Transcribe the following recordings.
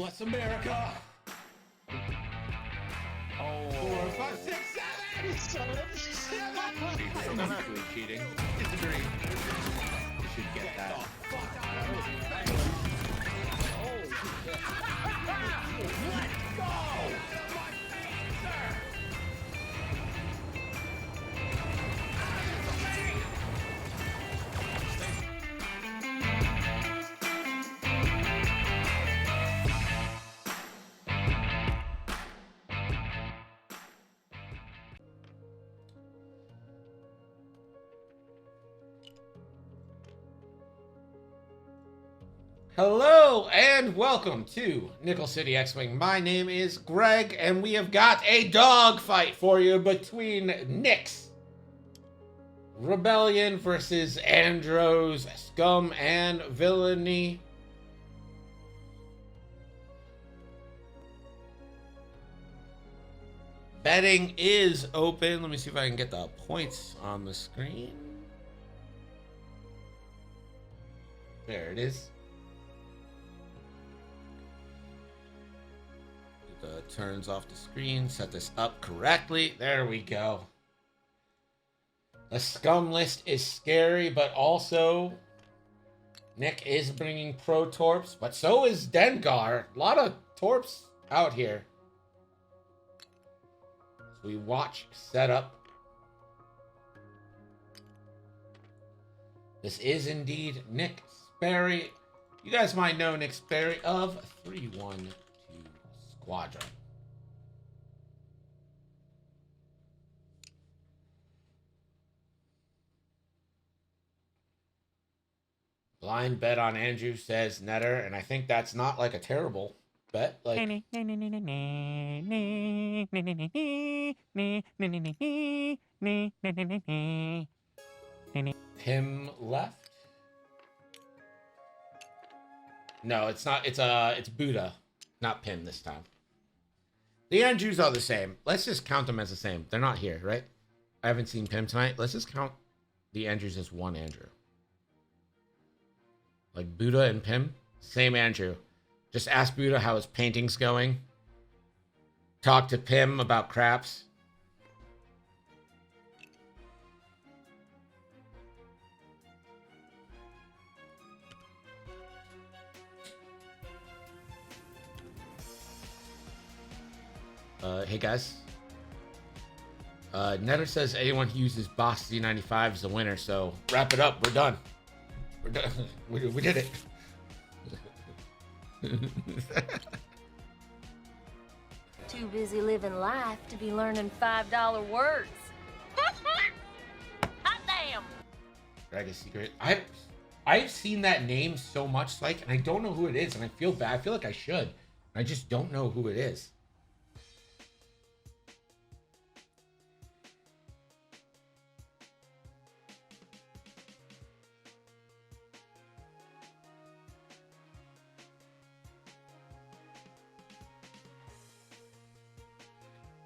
bless America. Oh. 4, 5, 6, 7. So that's actually cheating. Disagree. You should get that. Let's go. My face, sir. Hello and welcome to Nickel City X-Wing. My name is Greg and we have got a dog fight for you between Nyx Rebellion versus Andros Scum and Villainy. Betting is open. Let me see if I can get the points on the screen. There it is. Turns off the screen, set this up correctly. There we go. The scum list is scary, but also Nick is bringing pro torps, but so is Dengar. A lot of torps out here. So we watch setup. This is indeed Nick Sperry. You guys might know Nick Sperry of 312 Squadron. Blind bet on Andrew, says Netter, and I think that's not like a terrible bet. Like Pim left. No, it's not. It's Buddha, not Pim this time. The Andrews are the same. Let's just count them as the same. They're not here, right? I haven't seen Pim tonight. Let's just count the Andrews as one Andrew. Like Buddha and Pim, same Andrew. Just ask Buddha how his painting's going. Talk to Pim about craps. Hey guys. Netter says anyone who uses Boss Z95 is the winner, so wrap it up. We're done. We're done. We did it. Too busy living life to be learning $5 words. Hot damn! Dragon Secret. I've seen that name so much, like, and I don't know who it is, and I feel bad. I feel like I should. I just don't know who it is.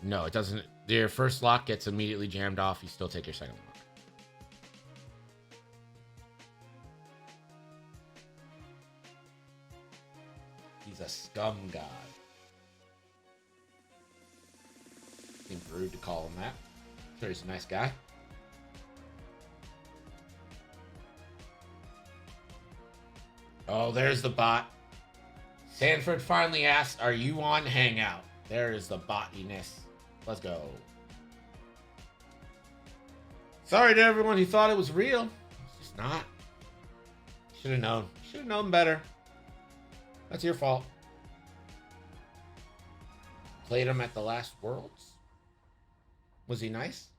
No, it doesn't. Your first lock gets immediately jammed off. You still take your second lock. He's a scum god. Seems rude to call him that. Sure, he's a nice guy. Oh, there's the bot. Sanford finally asked, "Are you on Hangout?" There is the botiness. Let's go. Sorry to everyone who thought it was real. It's just not. Should have known. Should have known better. That's your fault. Played him at the last Worlds. Was he nice?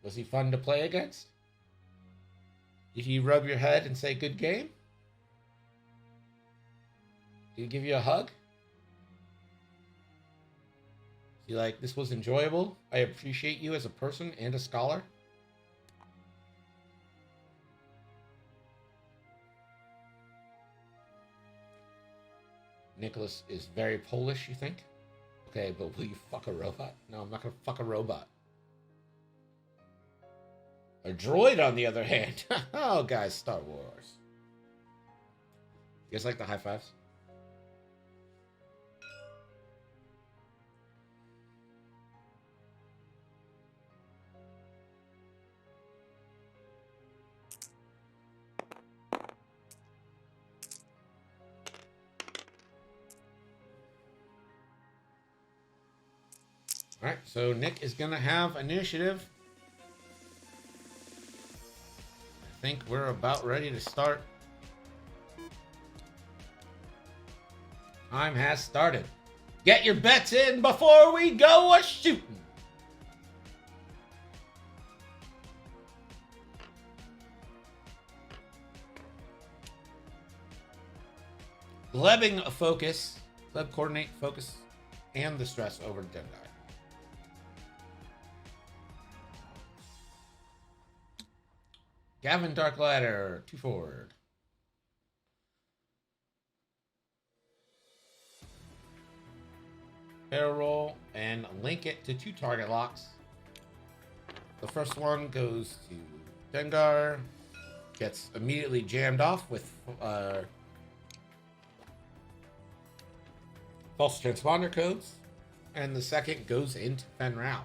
Was he fun to play against? Did he rub your head and say good game? Did he give you a hug? You like, this was enjoyable. I appreciate you as a person and a scholar. Nicholas is very Polish, you think? Okay, but will you fuck a robot? No, I'm not gonna fuck a robot. A droid, on the other hand. Oh, guys, Star Wars. You guys like the high fives? All right, so Nick is gonna have initiative. I think we're about ready to start. Time has started. Get your bets in before we go a shooting. Glebbing a focus, Gleb coordinate, focus, and the stress over Dengar. Gavin Darkladder, 2 forward. Barrel roll and link it to 2 target locks. The first one goes to Dengar, gets immediately jammed off with false transponder codes, and the second goes into Fen Rao.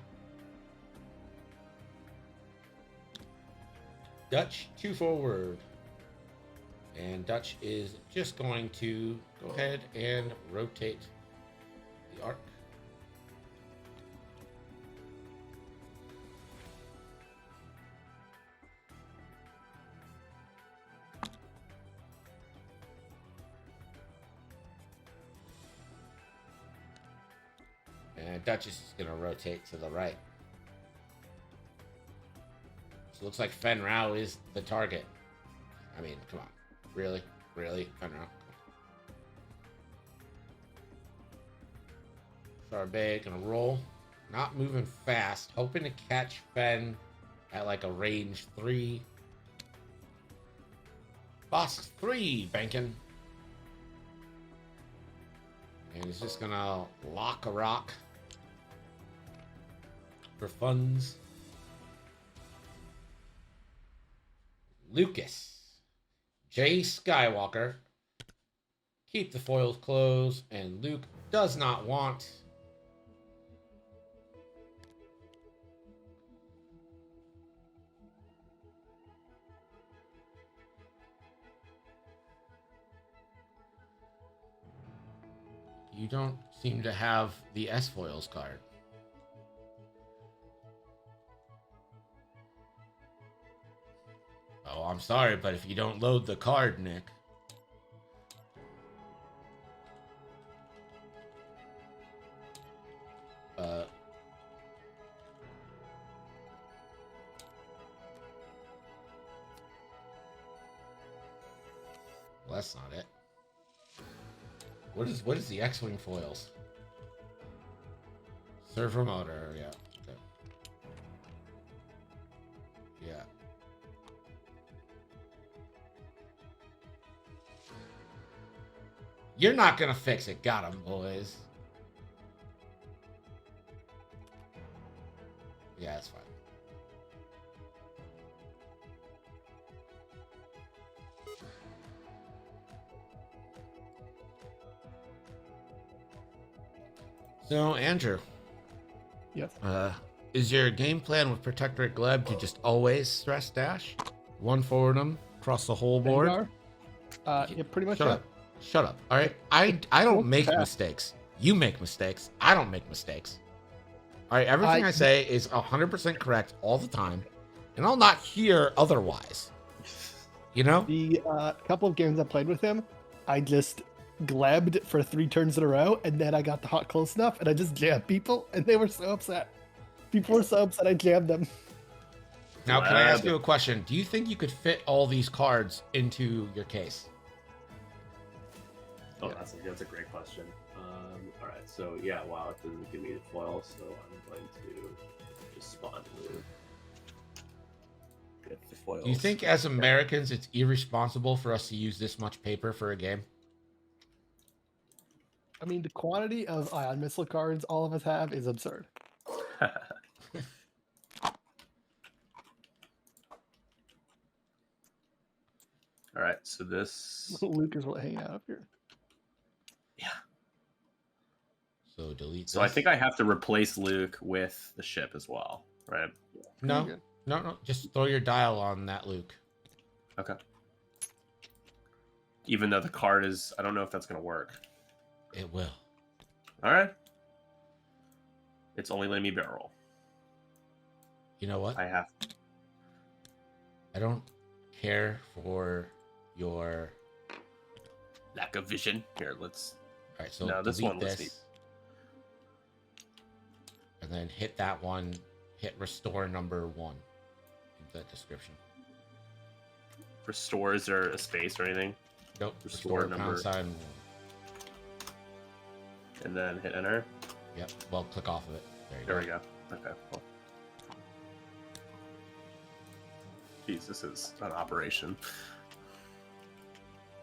Dutch, 2 forward. And Dutch is just going to go ahead and rotate the arc. And Dutch is going to rotate to the right. So it looks like Fen Rao is the target. I mean, come on. Really? Really? Fen Rao? Charbet gonna roll. Not moving fast. Hoping to catch Fen at like a range 3. Boss 3 banking. And he's just gonna lock a rock for funds. Lucas. Jay Skywalker. Keep the foils closed, and Luke does not want. You don't seem to have the S foils card. Oh, I'm sorry, but if you don't load the card, Nick. Well, that's not it. What is the X-Wing foils? Servo motor, yeah. Okay. Yeah. You're not gonna fix it. Got him, boys. Yeah, that's fine. So, Andrew. Yes. Is your game plan with Protectorate Gleb to just always stress dash? One forward them across the whole board? Yeah, pretty much. Shut up. Shut up. All right. I don't make mistakes. You make mistakes. I don't make mistakes. All right. Everything I say is 100% correct all the time, and I'll not hear otherwise. You know? The couple of games I played with him, I just glebbed for 3 turns in a row, and then I got the hot close enough, and I just jammed people, and they were so upset. People were so upset I jammed them. Now, can I ask you a question? Do you think you could fit all these cards into your case? Oh, that's a great question. All right, so yeah, wow, it doesn't give me the foil, so I'm going to just spawn move. Get the foils. Do you think, as Americans, it's irresponsible for us to use this much paper for a game? I mean, the quantity of ion missile cards all of us have is absurd. All right, so this. Luke is really hanging out up here. Yeah. So delete. So I think I have to replace Luke with the ship as well, right? No, no. Just throw your dial on that, Luke. Okay. Even though the card is, I don't know if that's going to work. It will. All right. It's only letting me barrel roll. You know what? I have. I don't care for your. Lack of vision. Here, let's. All right, so No, this delete one lets this, and then hit that one. Hit restore number 1 in the description. Restore. Is there a space or anything? Nope. Restore Restore number. pound sign. And then hit enter. Yep. Well, click off of it. There we go. Okay. Cool. Jeez, this is an operation.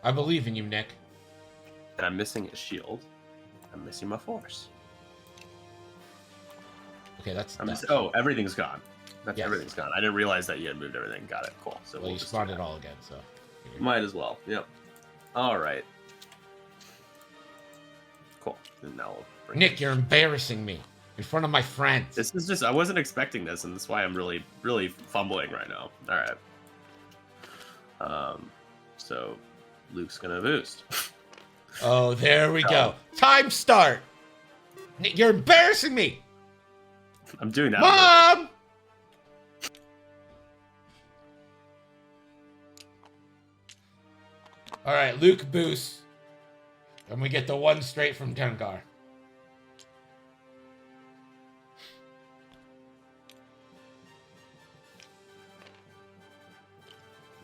I believe in you, Nick. And I'm missing a shield. I'm missing my force. Okay, that's. I'm Dutch. just. Oh, everything's gone. That's Yes. everything's gone. I didn't realize that you had moved everything. Got it. Cool. So Well, you just spawned do it that. all again, so. Might as well. Yep. All right. Cool. And now we'll bring Nick, you're embarrassing me in front of my friends. This is just. I wasn't expecting this, and that's why I'm really, really fumbling right now. All right. So Luke's gonna boost. Oh, there we go. Time start. Nick, you're embarrassing me. I'm doing that. Mom! All right, Luke boosts. And we get the 1 straight from Dengar.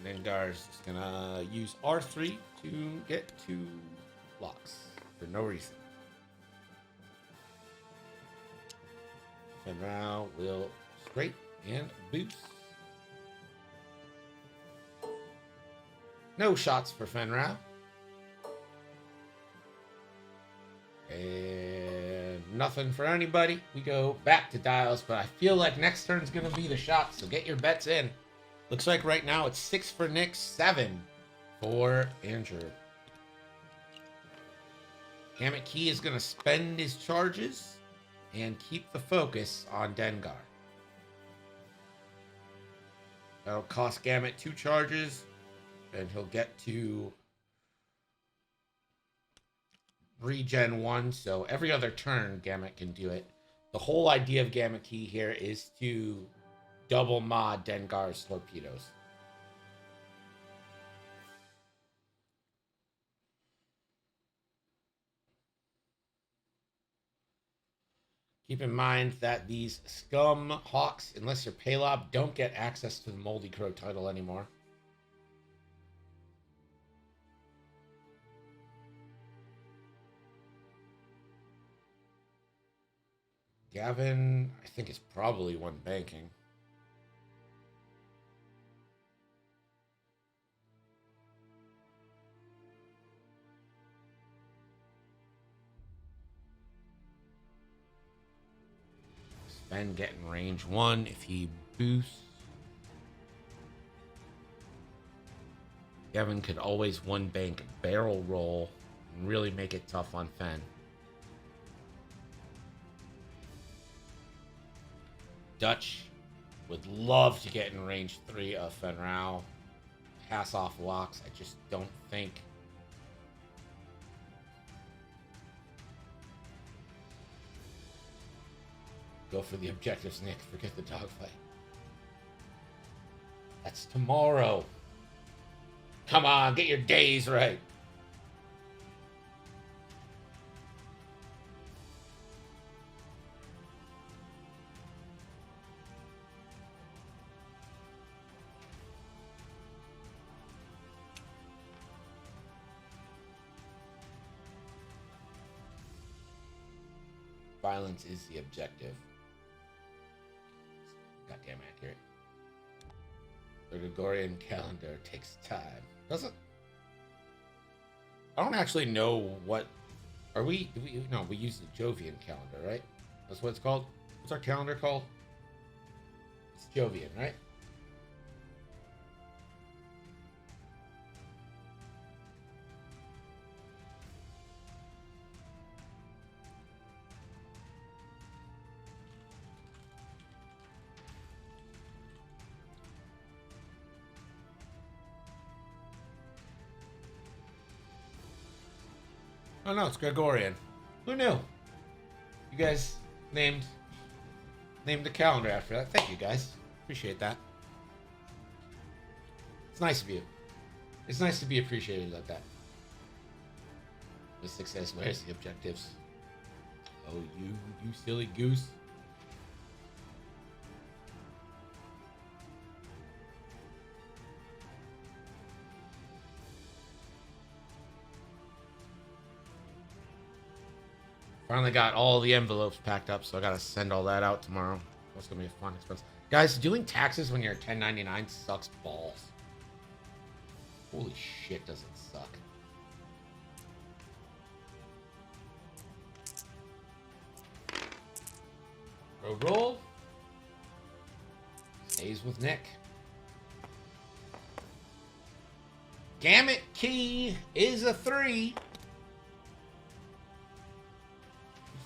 Dengar's just gonna use R3 to get 2 blocks for no reason. Fenrau will straight and boost. No shots for Fenrau. And nothing for anybody. We go back to dials, but I feel like next turn's going to be the shots, so get your bets in. Looks like right now it's 6 for Nick, 7 for Andrew. Hammett Key is going to spend his charges and keep the focus on Dengar. That'll cost Gamut 2 charges, and he'll get to regen 1, so every other turn Gamut can do it. The whole idea of Gamut Key here is to double mod Dengar's torpedoes. Keep in mind that these Scum Hawks, unless you're Paylob, don't get access to the Moldy Crow title anymore. Gavin, I think, is probably 1 banking. Sven getting range 1 if he boosts. Gavin could always 1 bank barrel roll and really make it tough on Fen. Dutch would love to get in range 3 of Fenrau. Pass off locks. I just don't think. Go for the objectives, Nick. Forget the dogfight. That's tomorrow. Come on, get your days right. Violence is the objective. Goddamn accurate. The Gregorian calendar takes time. Does it? I don't actually know what. Are we? No, we use the Jovian calendar, right? That's what it's called. What's our calendar called? It's Jovian, right? Oh no, it's Gregorian. Who knew? You guys named named the calendar after that. Thank you, guys. Appreciate that. It's nice of you. It's nice to be appreciated like that. The success, where's the objectives? Oh, you silly goose. Finally got all the envelopes packed up, so I gotta send all that out tomorrow. That's gonna be a fun expense. Guys, doing taxes when you're 1099 sucks balls. Holy shit, does it suck. Roll. Stays with Nick. Gamut key is a 3.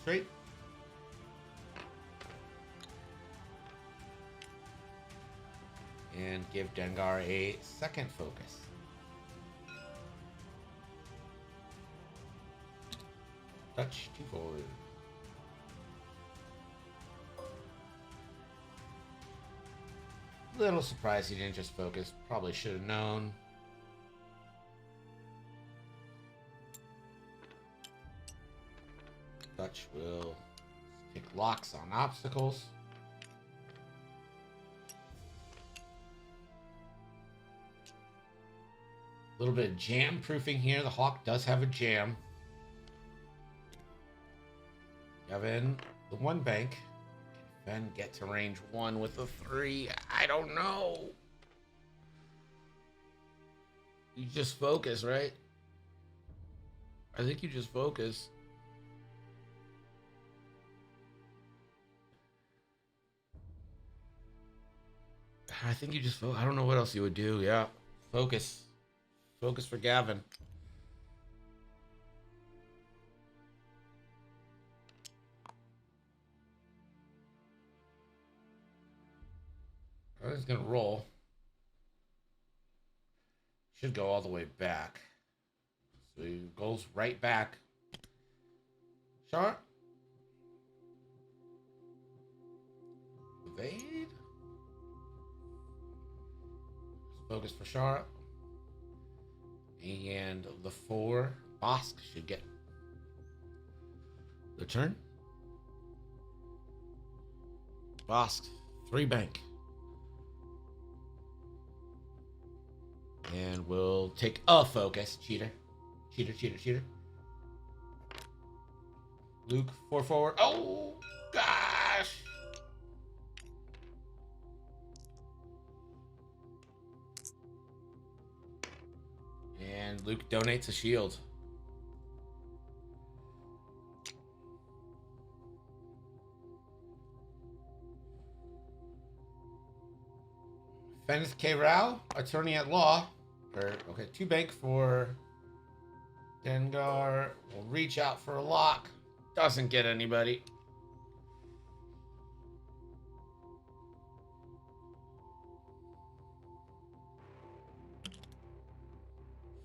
Straight. And give Dengar a second focus. Touch 2 forward. Little surprised he didn't just focus. Probably should have known. Touch will take locks on obstacles. A little bit of jam proofing here. The Hawk does have a jam. Gavin, the 1 bank. Then get to range 1 with a 3. I don't know. You just focus, right? I think you just focus. I think you just focus. I don't know what else you would do. Yeah. Focus. Focus for Gavin. He's gonna roll. Should go all the way back. So he goes right back. Sharp. Evade. Focus for Sharp. And the 4. Bosk should get the turn. Bosk. 3 bank. And we'll take a focus. Cheater. Cheater. Luke, 4 forward. Oh, gosh. And Luke donates a shield. Fennis K. Rao, attorney at law. Okay, 2 bank for Dengar. Will reach out for a lock. Doesn't get anybody.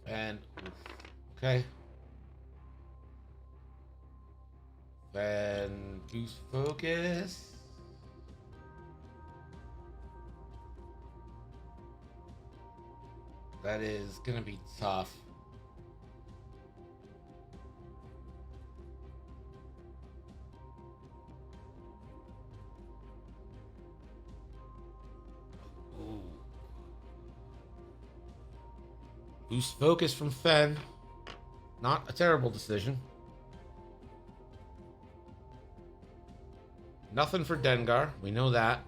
And okay. Then Goose focus. That is gonna be tough. Ooh. Boost focus from Fen. Not a terrible decision. Nothing for Dengar. We know that.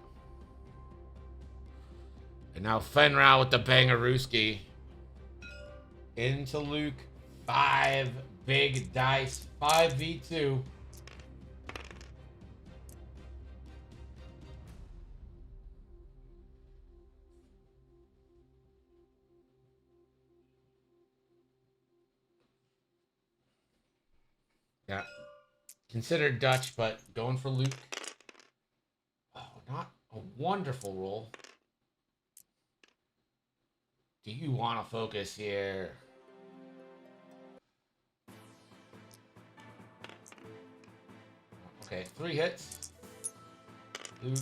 And now Fenrau with the Bangarooski. Into Luke. 5 big dice. 5v2. Yeah. Considered Dutch, but going for Luke. Oh, not a wonderful roll. Do you want to focus here? Okay, 3 hits. Luke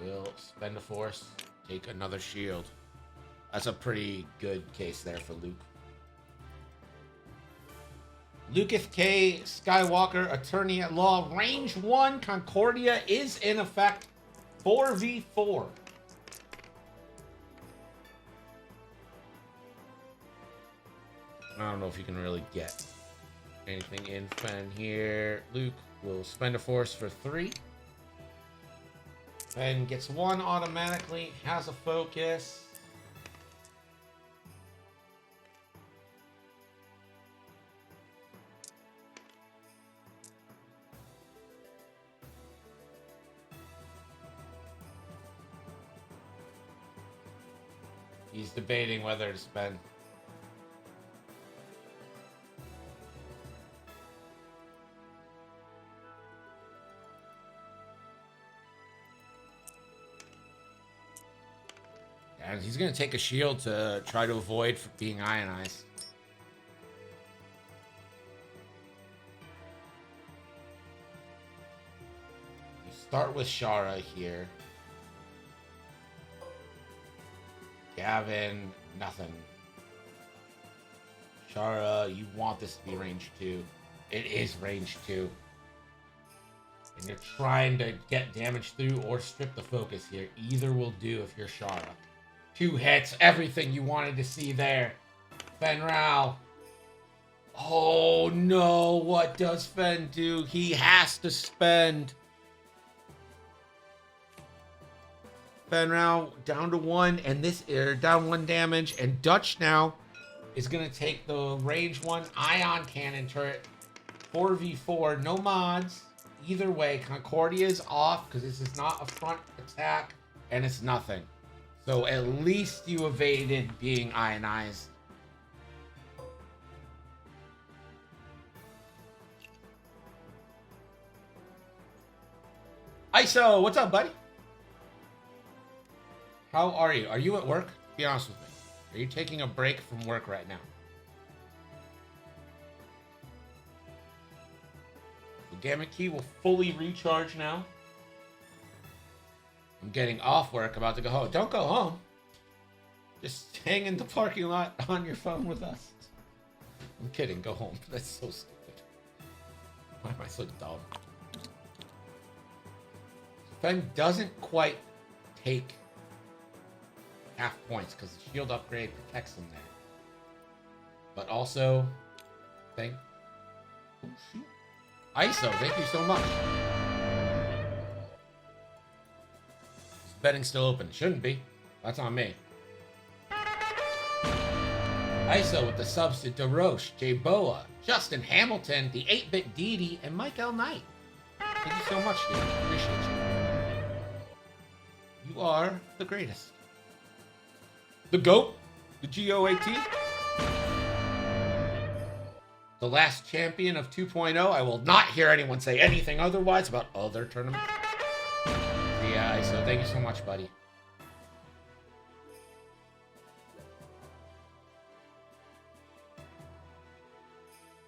will spend a force, take another shield. That's a pretty good case there for Luke. Lucas K. Skywalker, attorney at law. Range 1 Concordia is in effect. 4v4. I don't know if you can really get anything in Fen here. Luke will spend a force for 3. Fen gets 1 automatically, has a focus. He's debating whether to spend. And he's going to take a shield to try to avoid being ionized. You start with Shara here. Gavin, nothing. Shara, you want this to be range 2. It is range 2. And you're trying to get damage through or strip the focus here. Either will do if you're Shara. 2 hits, everything you wanted to see there. Fen Rao. Oh no, what does Fen do? He has to spend. Fen Rao down to 1, and this down 1 damage, and Dutch now is gonna take the range 1 ion cannon turret. 4v4, no mods. Either way, Concordia is off because this is not a front attack, and it's nothing. So at least you evaded being ionized. ISO, what's up, buddy? How are you? Are you at work? Be honest with me. Are you taking a break from work right now? The Gamut Key will fully recharge now. I'm getting off work, about to go home. Don't go home. Just hang in the parking lot on your phone with us. I'm kidding. Go home. That's so stupid. Why am I so dumb? Fen doesn't quite take half points because the shield upgrade protects him there. But also, oh shoot. ISO, thank you so much. Betting still open. Shouldn't be. That's on me. ISO with the subs to DeRoche, Jay Boa, Justin Hamilton, the 8-Bit Didi, and Mike L. Knight. Thank you so much, dude. Appreciate you. You are the greatest. The GOAT. The GOAT. The last champion of 2.0. I will not hear anyone say anything otherwise about other tournaments. Yeah, ISO, thank you so much, buddy.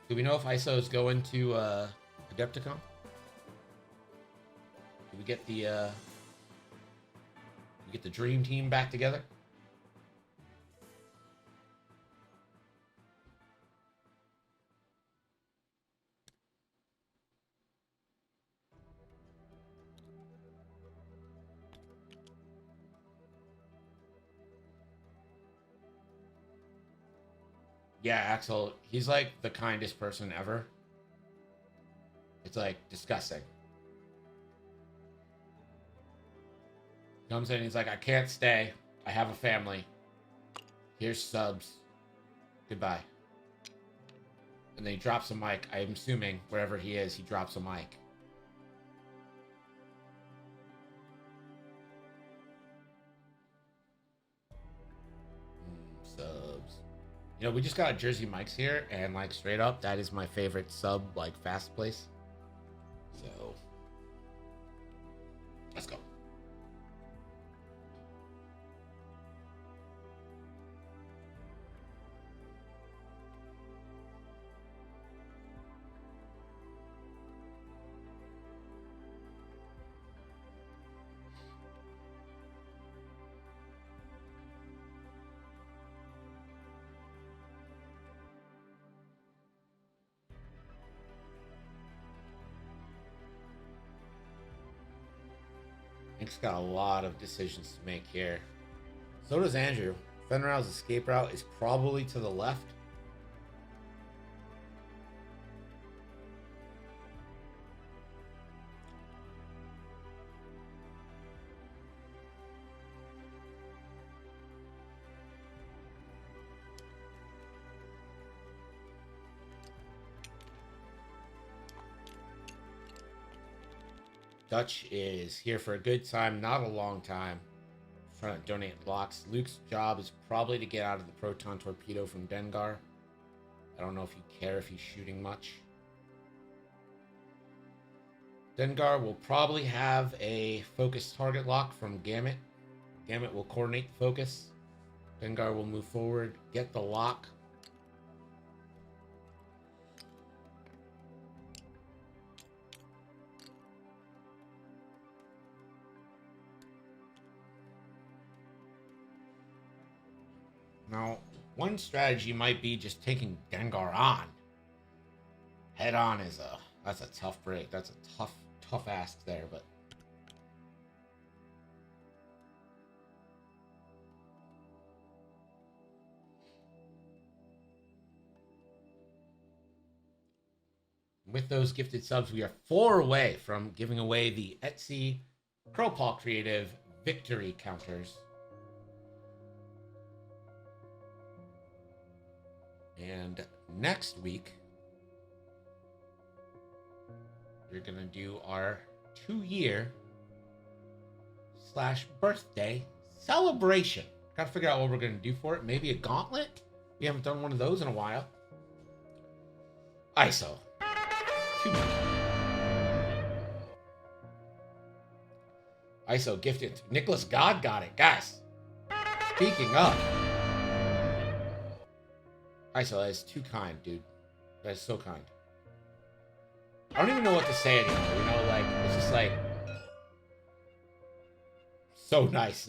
Do we know if ISO is going to Adepticon? Do we get the dream team back together? Yeah, Axel, he's like the kindest person ever. It's like disgusting. Comes in, he's like, I can't stay. I have a family. Here's subs. Goodbye. And then he drops a mic. I'm assuming wherever he is, he drops a mic. Subs. You know, we just got Jersey Mike's here, and like straight up, that is my favorite sub, like fast place. So, let's go. Nick's got a lot of decisions to make here. So does Andrew. Fenrir's escape route is probably to the left. Dutch is here for a good time, not a long time. Trying to donate blocks. Luke's job is probably to get out of the proton torpedo from Dengar. I don't know if you care if he's shooting much. Dengar will probably have a focus target lock from Gamut. Gamut will coordinate the focus. Dengar will move forward, get the lock. Now, one strategy might be just taking Dengar on. Head on is that's a tough break. That's a tough ask there, but with those gifted subs, we are 4 away from giving away the Etsy Crowpaw Creative victory counters. And next week, we're going to do our 2-year / birthday celebration. Got to figure out what we're going to do for it. Maybe a gauntlet? We haven't done one of those in a while. ISO. ISO gifted. Nicholas God got it. Guys, speaking of, ISO, that is too kind, dude. That is so kind. I don't even know what to say anymore, you know, like, it's just like, so nice.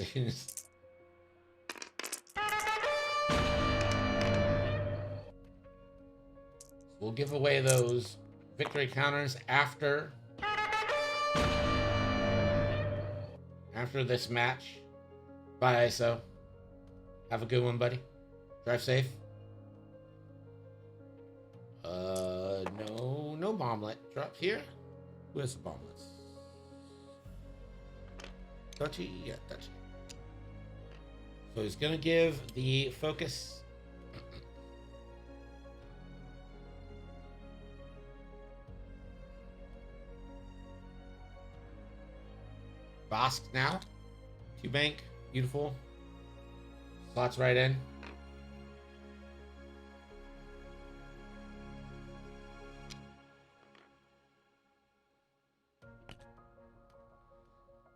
We'll give away those victory counters after this match. Bye, ISO. Have a good one, buddy. Drive safe. No bomblet drops here. Who has the bomblets? Dutchy? Yeah, Dutchy. So he's gonna give the focus. Bosk now. 2 bank. Beautiful. Slots right in.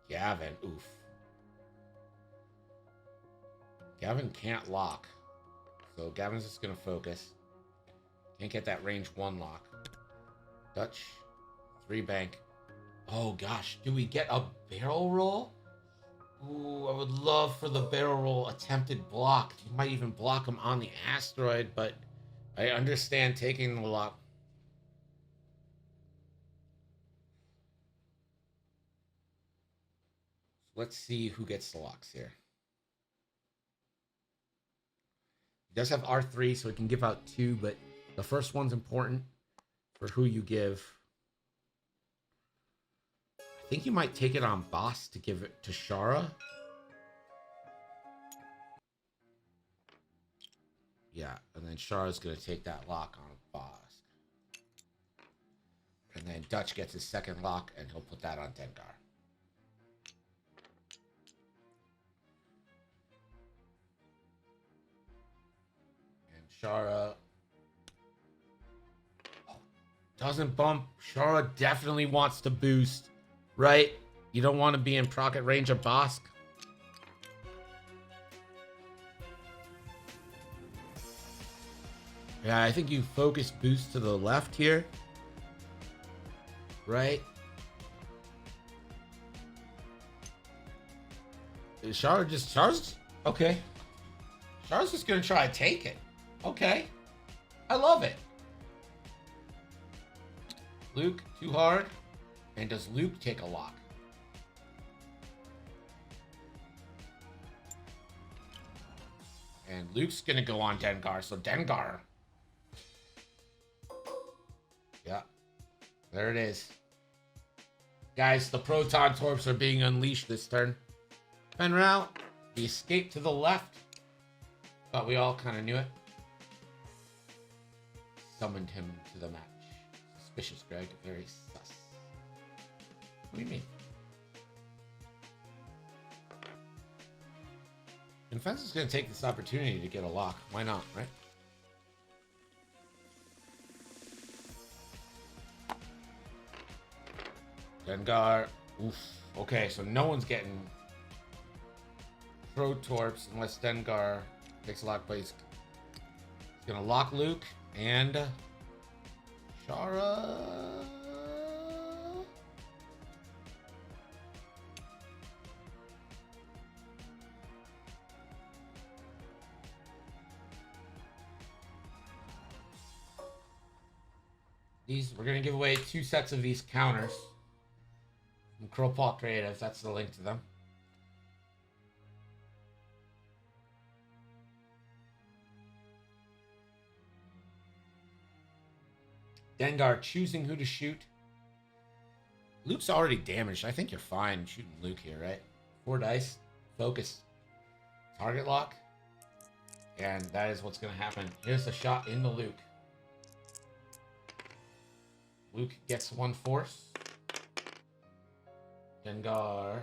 Gavin, oof. Gavin can't lock. So Gavin's just going to focus. Can't get that range 1 lock. Dutch, 3 bank. Oh gosh, do we get a barrel roll? Ooh, I would love for the barrel roll attempted block. You might even block him on the asteroid, but I understand taking the lock. Let's see who gets the locks here. He does have R3, so he can give out 2, but the first one's important for who you give. I think you might take it on Boss to give it to Shara. Yeah, and then Shara's going to take that lock on Boss. And then Dutch gets his second lock, and he'll put that on Dengar. Shara doesn't bump. Shara definitely wants to boost, right? You don't want to be in pocket range of Bosk. Yeah, I think you focus boost to the left here, right? Shara's okay. Shara's just gonna try to take it. Okay. I love it. Luke, too hard. And does Luke take a lock? And Luke's gonna go on Dengar, so Dengar. Yeah. There it is. Guys, the Proton Torps are being unleashed this turn. Fenral, the escape to the left. Thought we all kind of knew it. Summoned him to the match. Suspicious, Greg. Very sus. What do you mean? And Fence is going to take this opportunity to get a lock. Why not, right? Dengar. Oof. Okay, so no one's getting Pro Torps unless Dengar takes a lock, but he's going to lock Luke and Shara. We're going to give away 2 sets of these counters from Crowpaw Creative. That's the link to them. Dengar choosing who to shoot. Luke's already damaged. I think you're fine shooting Luke here, right? 4 dice. Focus. Target lock. And that is what's going to happen. Here's the shot into Luke. Luke gets 1 force. Dengar.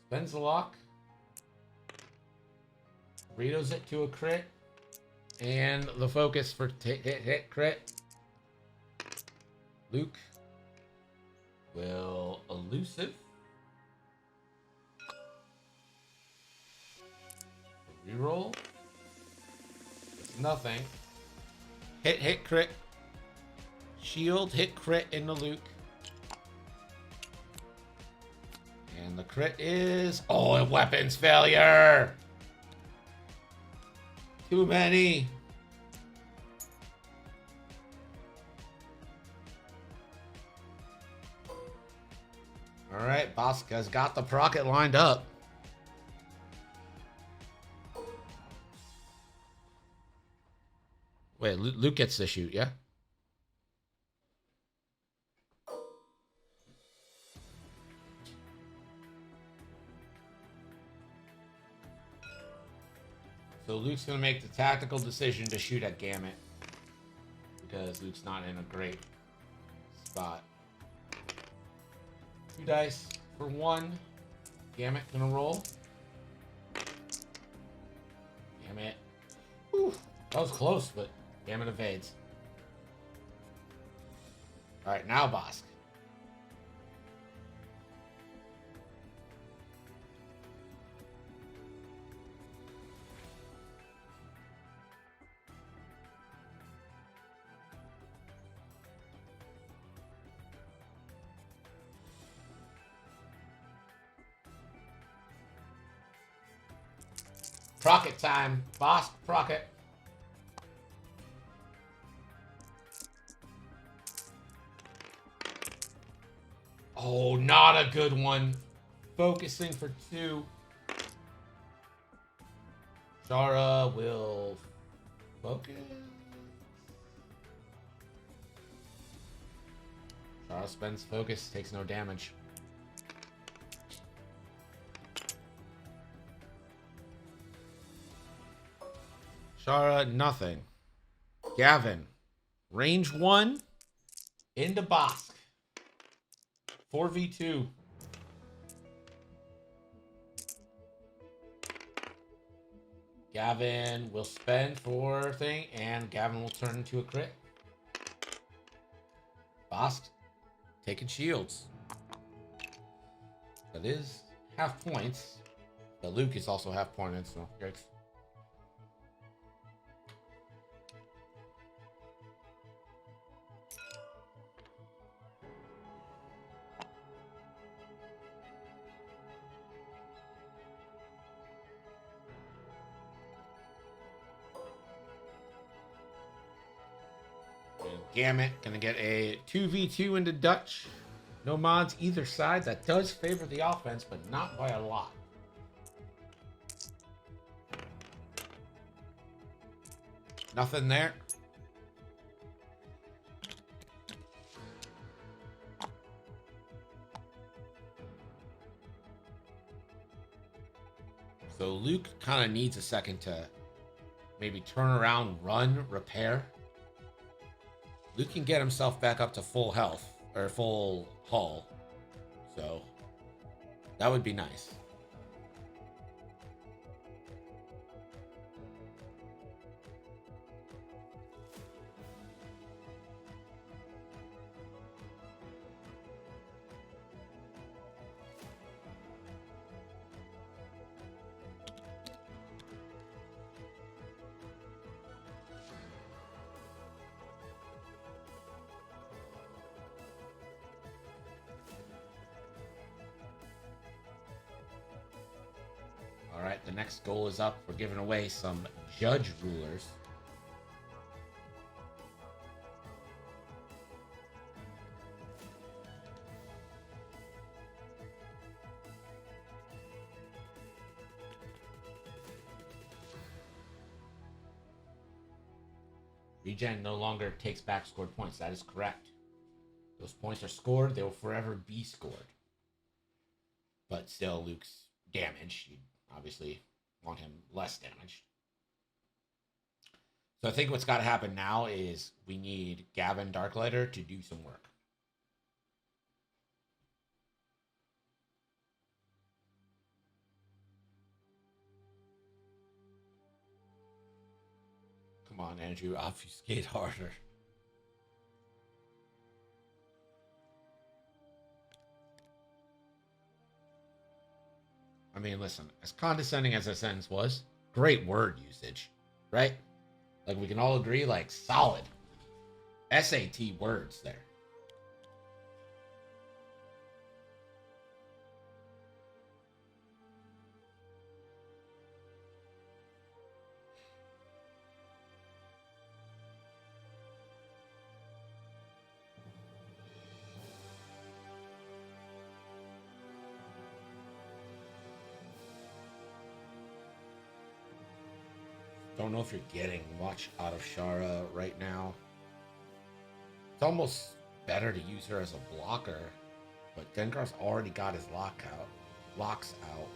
Spends the lock. Burritos it to a crit. And the focus for hit crit. Luke will elusive. Reroll. It's nothing. Hit crit. Shield, hit crit into Luke. And the crit is... Oh, a weapons failure! Too many. Alright, Bosca's got the procket lined up. Wait, Luke gets to shoot, yeah? So Luke's going to make the tactical decision to shoot at Gamut. Because Luke's not in a great spot. 2 dice for 1. Gamut going to roll. Gamut. Whew, that was close, but Gamut evades. Alright, now Bosk. Procket time. Bosk, Procket. Oh, not a good one. Focusing for 2. Shara will focus. Shara spends focus, takes no damage. Shara, nothing. Gavin, range 1 into Bosk. 4v2. Gavin will spend for thing, and Gavin will turn into a crit. Bosk taking shields. That is half points. But Luke is also half pointed, so yikes. Gamut gonna get a 2v2 into Dutch. No mods either side. That does favor the offense, but not by a lot. Nothing there. So Luke kind of needs a second to maybe turn around, run, repair. Luke can get himself back up to full health or full hull. So that would be nice. All right, the next goal is up. We're giving away some judge rulers. Regen no longer takes back scored points. That is correct. Those points are scored. They will forever be scored. But still, Luke's damaged. You obviously want him less damaged. So I think what's got to happen now is we need Gavin Darklighter to do some work. Come on, Andrew, obfuscate harder. I mean, listen, as condescending as that sentence was, great word usage, right? Like, we can all agree, like, solid SAT words there. Don't know if you're getting much out of Shara right now. It's almost better to use her as a blocker, but Dengar's already got his locks out.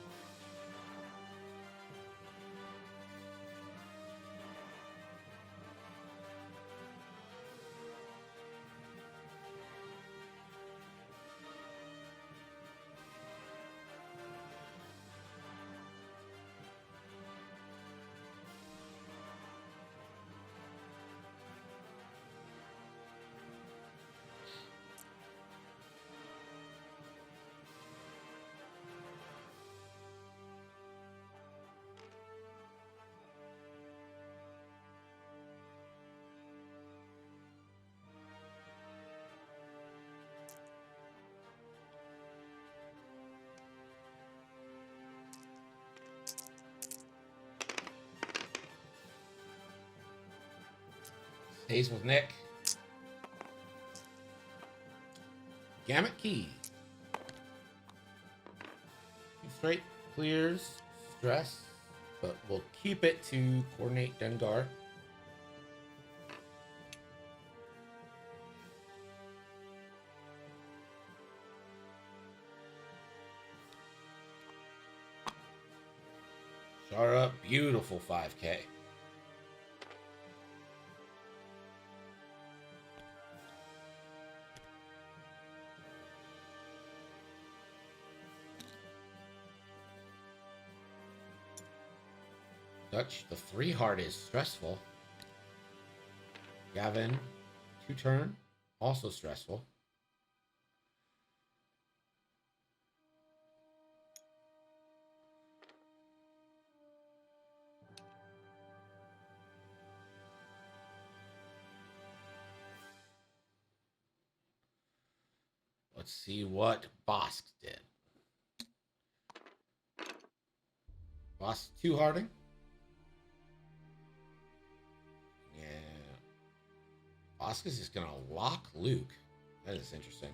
Stays with Nick. Gamut key. 2 straight clears stress, but we'll keep it to coordinate Dengar. Shara, beautiful 5K. Dutch, the 3 heart is stressful. Gavin, 2 turn, also stressful. Let's see what Bosk did. Bosk 2 hearting. Bosk is just gonna lock Luke. That is interesting.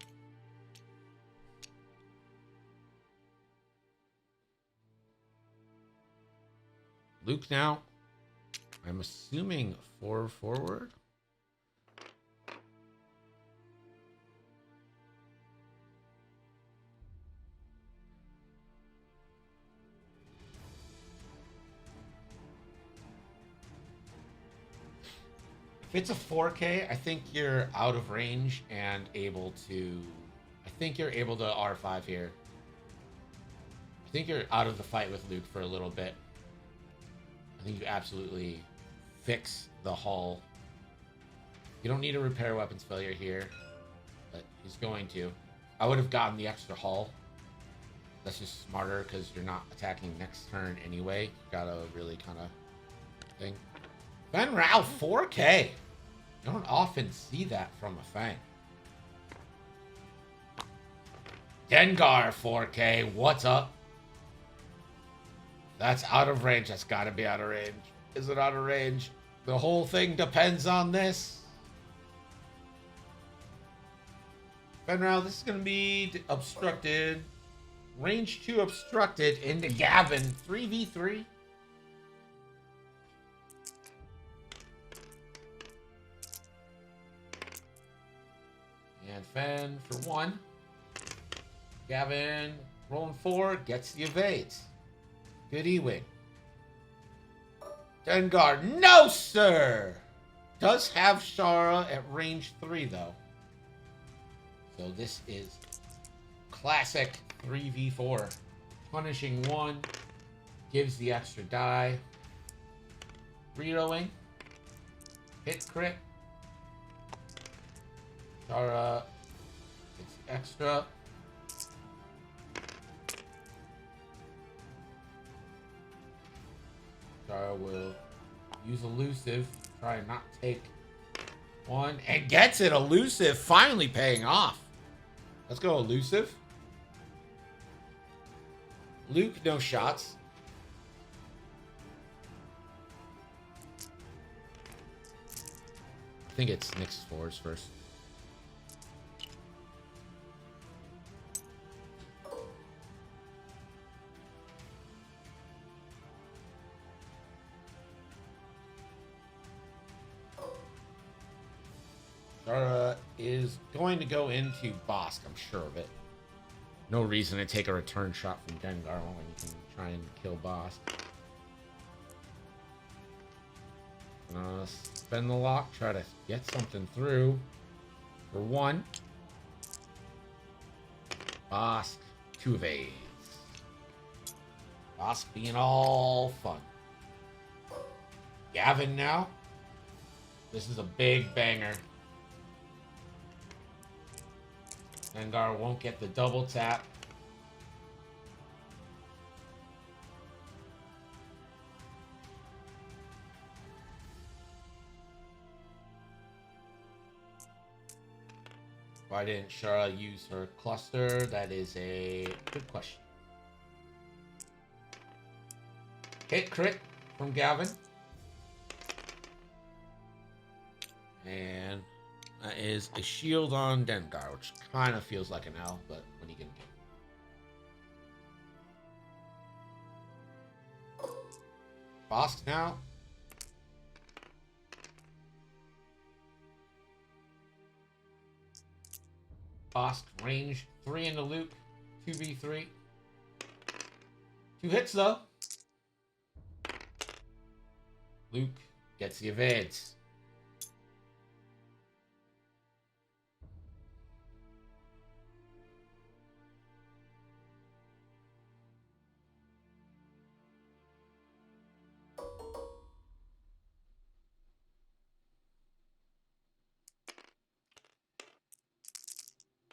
Luke now, I'm assuming 4 forward. If it's a 4K, I think you're out of range and able to... I think you're able to R5 here. I think you're out of the fight with Luke for a little bit. I think you absolutely fix the hull. You don't need a repair weapons failure here, but he's going to. I would have gotten the extra hull. That's just smarter because you're not attacking next turn anyway. You gotta really kind of thing. Fenn Rau 4K. You don't often see that from a Fang. Dengar 4K. What's up? That's out of range. That's got to be out of range. Is it out of range? The whole thing depends on this. Fenn Rau, this is going to be obstructed. Range 2 obstructed into Gavin. 3v3. And Fenn for 1. Gavin rolling 4. Gets the evades. Good E-Wing. Dengar, no sir! Does have Shara at range 3 though. So this is classic 3v4. Punishing 1. Gives the extra die. Reloading. Hit crit. Shara gets extra. Shara will use elusive, try and not take 1, and gets it. Elusive finally paying off. Let's go elusive. Luke, no shots. I think it's Nick's 4s first. Shara is going to go into Bosk, I'm sure of it. No reason to take a return shot from Dengar when you can try and kill Bosk. Spend the lock, try to get something through. For 1. Bosk, 2 evades. Bosk being all fun. Gavin now. This is a big banger. Dengar won't get the double tap. Why didn't Shara use her cluster? That is a good question. Hit crit from Gavin. And that is a shield on Dengar, which kind of feels like an L, but what are you gonna do? Bosk now. Bosk range 3 into Luke. 2v3. 2 hits though. Luke gets the evades.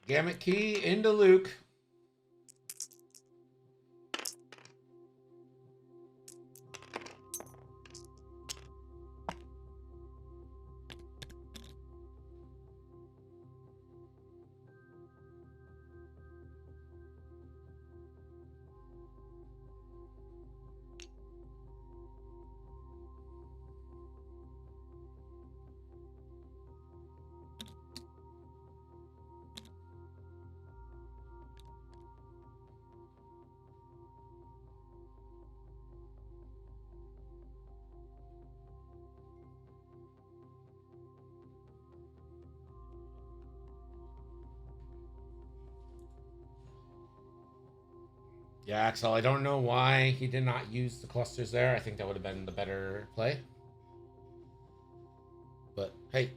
Gamut key into Luke. Yeah, Axel, I don't know why he did not use the clusters there. I think that would have been the better play. But hey.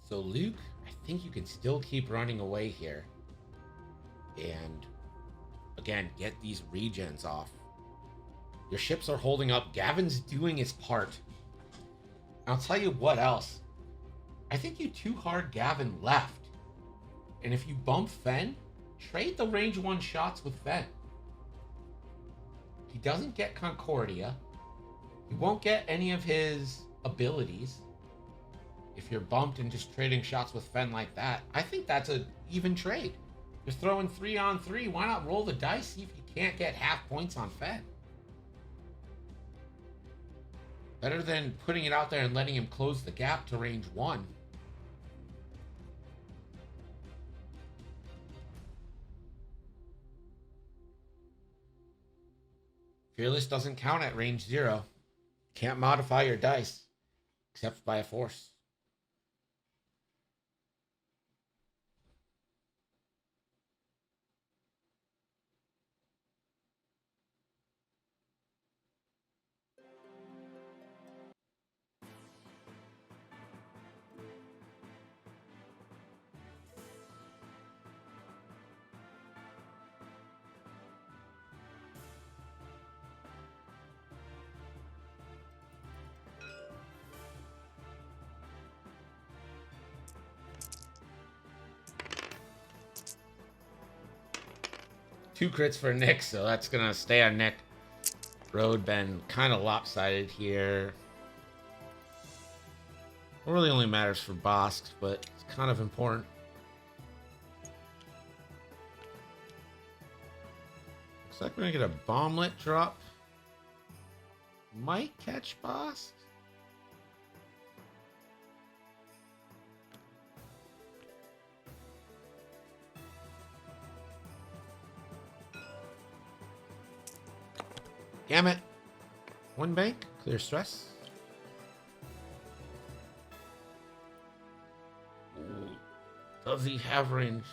So Luke, I think you can still keep running away here. And again, get these regens off. Your ships are holding up. Gavin's doing his part. I'll tell you what else. I think you too hard Gavin left. And if you bump Fen, trade the range 1 shots with Fen. He doesn't get Concordia. He won't get any of his abilities. If you're bumped and just trading shots with Fen like that, I think that's an even trade. You're throwing 3-on-3. Why not roll the dice, see if you can't get half points on Fen? Better than putting it out there and letting him close the gap to range 1. Fearless doesn't count at range 0. Can't modify your dice except by a force. Two crits for Nick, so that's gonna stay on Nick. Road been kind of lopsided here. It really only matters for Bosk, but it's kind of important. Looks like we're gonna get a bomblet drop. Might catch Bosk. Gamut. 1 bank. Clear stress. Ooh. Does he have range?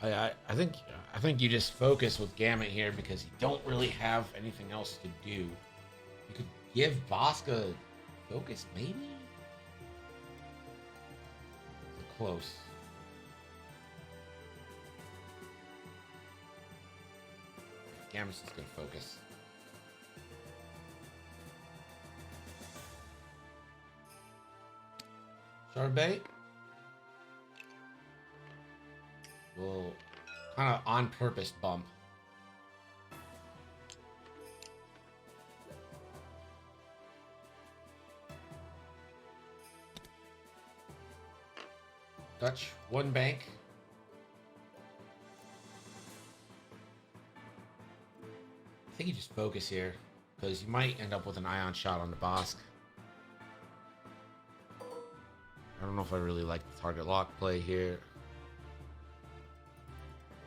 I think you just focus with Gamut here because you don't really have anything else to do. You could give Boska focus, maybe? Close. Gamut's just gonna focus. Charbet will kind of on purpose bump. Dutch 1 bank. I think you just focus here, because you might end up with an ion shot on the Bosk. I don't know if I really like the target lock play here.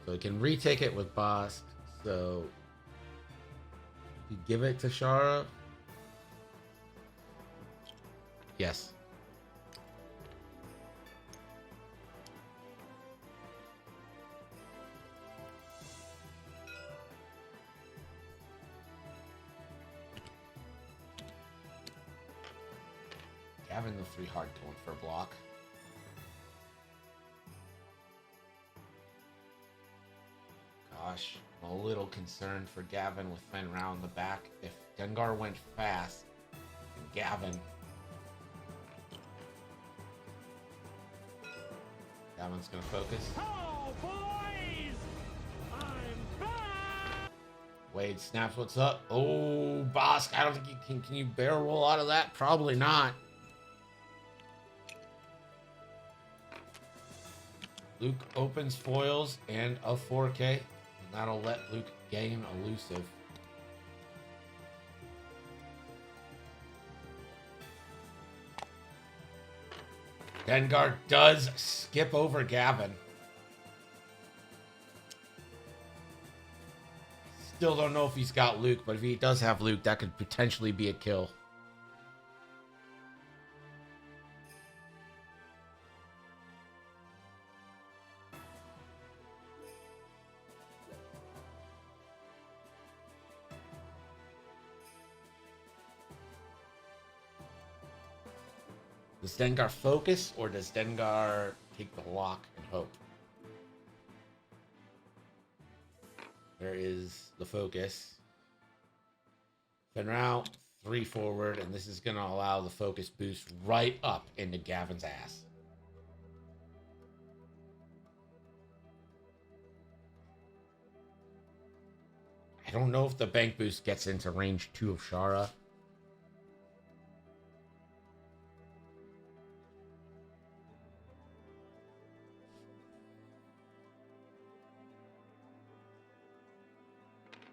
So we can retake it with Bosk. So you give it to Shara. Yes. Gavin the 3 hard going for a block. Gosh, I'm a little concerned for Gavin with Fen round the back. If Dengar went fast, and Gavin's gonna focus. Oh, boys! I'm back! Wade snaps, what's up? Oh, Bosk, I don't think you can you barrel roll out of that? Probably not. Luke opens foils and a 4K, and that'll let Luke gain elusive. Dengar does skip over Gavin. Still don't know if he's got Luke, but if he does have Luke, that could potentially be a kill. Does Dengar focus, or does Dengar take the lock and hope? There is the focus. Fenrau, 3 forward, and this is going to allow the focus boost right up into Gavin's ass. I don't know if the bank boost gets into range 2 of Shara.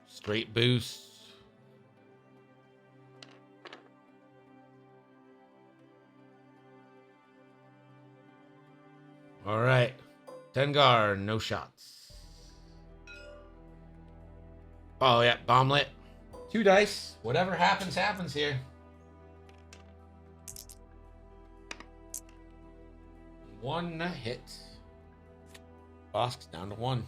Straight boost. All right. Dengar, no shots. Oh, yeah. Bomblet. 2 dice. Whatever happens, happens here. One hit. Bosk's down to 1.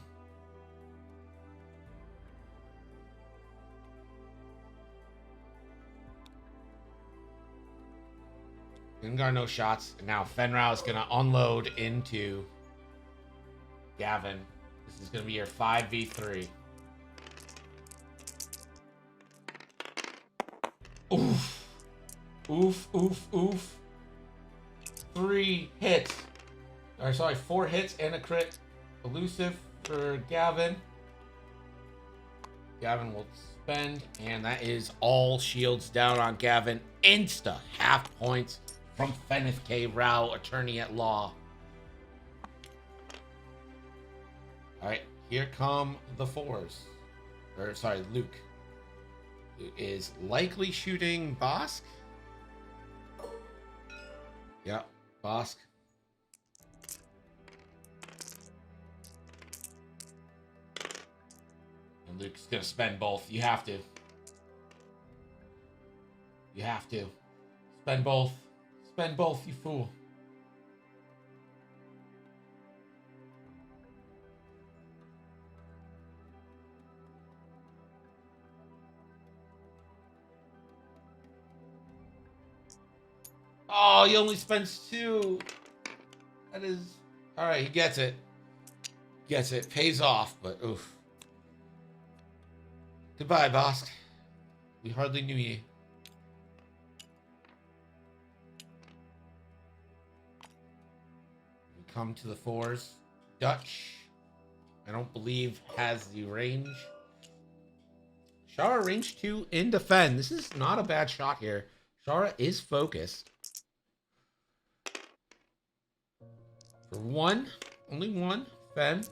Dengar, no shots. And now Fenrau is going to unload into Gavin. This is going to be your 5v3. Oof. Oof, oof, oof. 3 hits. Or sorry, 4 hits and a crit. Elusive for Gavin. Gavin will spend. And that is all shields down on Gavin. Insta half points from Feneth K. Rao, attorney at law. Alright, here come the 4s. Or, sorry, Luke. Luke is likely shooting Bosk. Yeah, Bosk. And Luke's gonna spend both. You have to. You have to. Spend both. Spend both, you fool. Oh, he only spends 2. That is... Alright, he gets it. Gets it. Pays off, but oof. Goodbye, Bosk. We hardly knew you. We come to the 4s. Dutch, I don't believe, has the range. Shara range 2 in defend. This is not a bad shot here. Shara is focused. For 1, only 1. Fen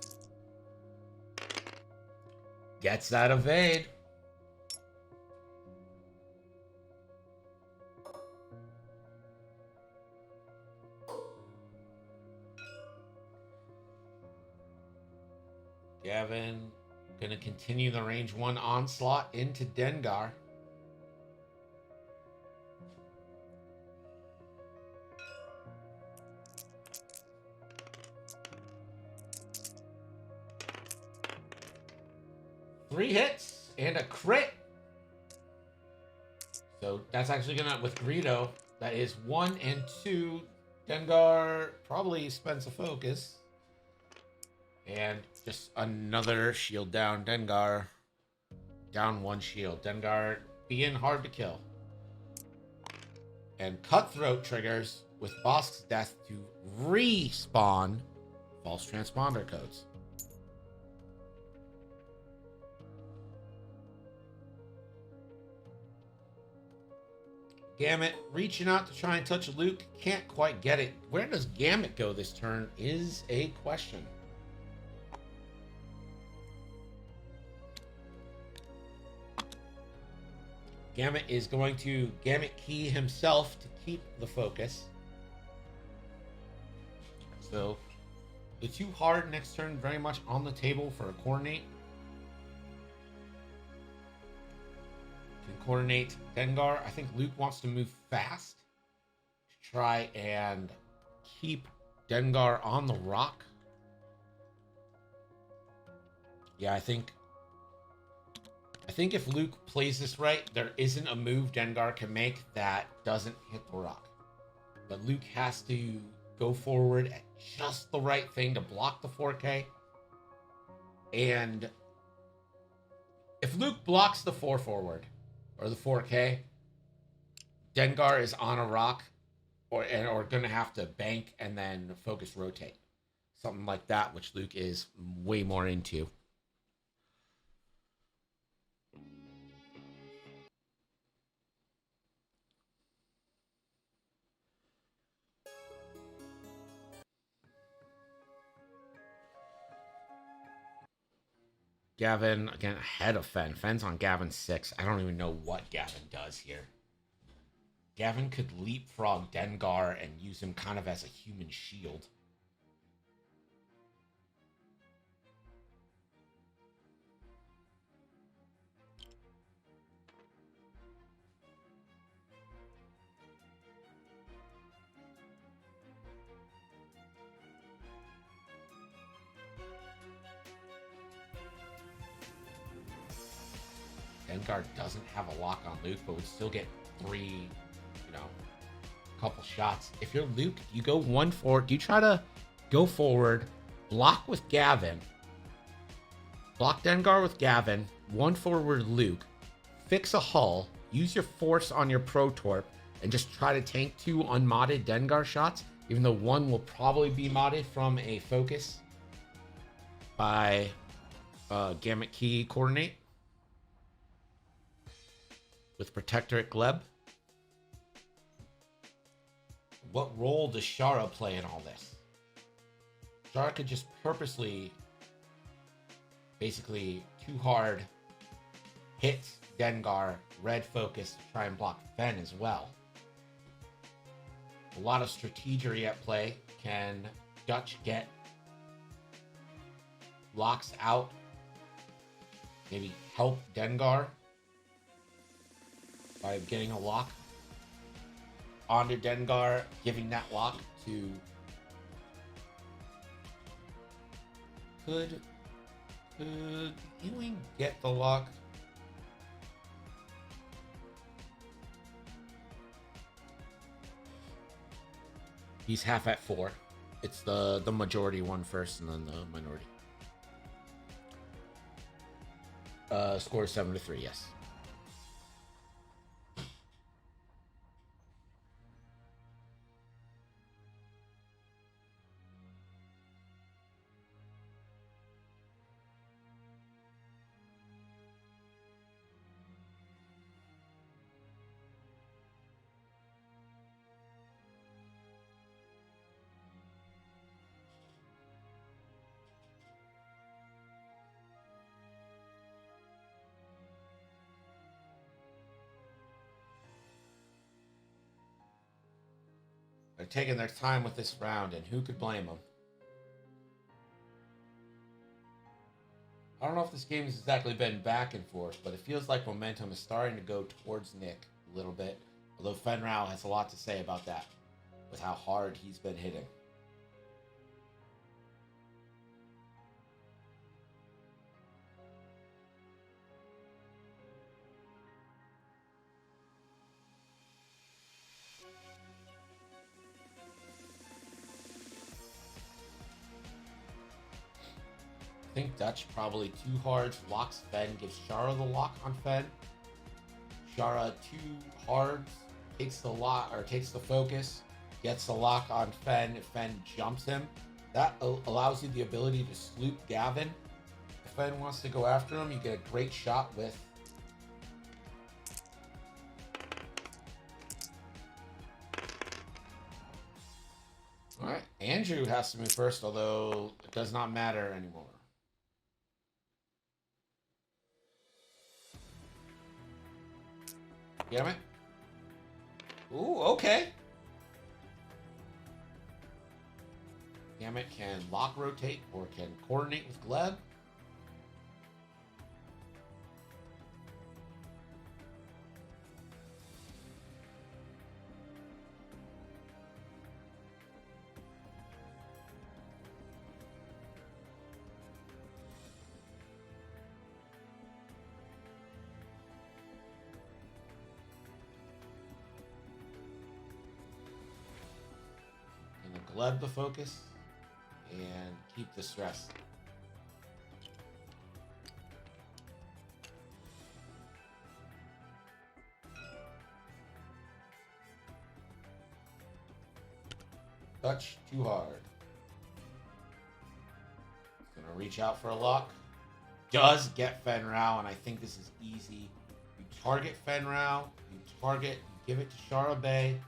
gets that evade. Gavin gonna continue the range 1 onslaught into Dengar. Three hits and a crit. So that's actually gonna, with Greedo, that is 1 and 2. Dengar probably spends a focus. And just another shield down. Dengar down 1 shield. Dengar being hard to kill. And Cutthroat triggers with Bosk's death to respawn false transponder codes. Gamut reaching out to try and touch Luke. Can't quite get it. Where does Gamut go this turn is a question. Gamut is going to Gamut key himself to keep the focus. So the 2 hard next turn very much on the table for a coordinate. Can coordinate Dengar. I think Luke wants to move fast to try and keep Dengar on the rock. Yeah, I think if Luke plays this right, there isn't a move Dengar can make that doesn't hit the rock. But Luke has to go forward at just the right thing to block the 4K. And if Luke blocks the 4 forward or the 4K, Dengar is on a rock or going to have to bank and then focus rotate. Something like that, which Luke is way more into. Gavin, again, ahead of Fen. Fen's on Gavin 6. I don't even know what Gavin does here. Gavin could leapfrog Dengar and use him kind of as a human shield. Dengar doesn't have a lock on Luke, but would still get 3, couple shots. If you're Luke, you go 1 forward. You try to go forward, block with Gavin, block Dengar with Gavin, 1 forward Luke, fix a hull, use your force on your Protorp, and just try to tank 2 unmodded Dengar shots, even though 1 will probably be modded from a focus by Gamut Key coordinate with Protectorate Gleb. What role does Shara play in all this? Shara could just purposely, basically, 2 hard, hit Dengar, red focus to try and block Fen as well. A lot of strategery at play. Can Dutch get locks out? Maybe help Dengar by getting a lock onto Dengar, giving that lock to... Could Ewing get the lock? He's half at 4. It's the majority one first and then the minority. Score 7-3, yes. They're taking their time with this round, and who could blame them? I don't know if this game has exactly been back and forth, but it feels like momentum is starting to go towards Nick a little bit. Although Fen Rao has a lot to say about that, with how hard he's been hitting. I think Dutch probably 2 hards, locks Fen, gives Shara the lock on Fen. Shara 2 hards, takes the lock or takes the focus, gets the lock on Fen. If Fen jumps him, that allows you the ability to sloop Gavin. If Fen wants to go after him, you get a great shot with Alright, Andrew has to move first, although it does not matter anymore. Damn it. Ooh, okay. Gambit can lock rotate or can coordinate with Gleb. Gleb the focus and keep the stress. Touch too hard. Gonna reach out for a lock. Does get Fenrau, and I think this is easy. You target Fenrau, you target, you give it to Shara Bay.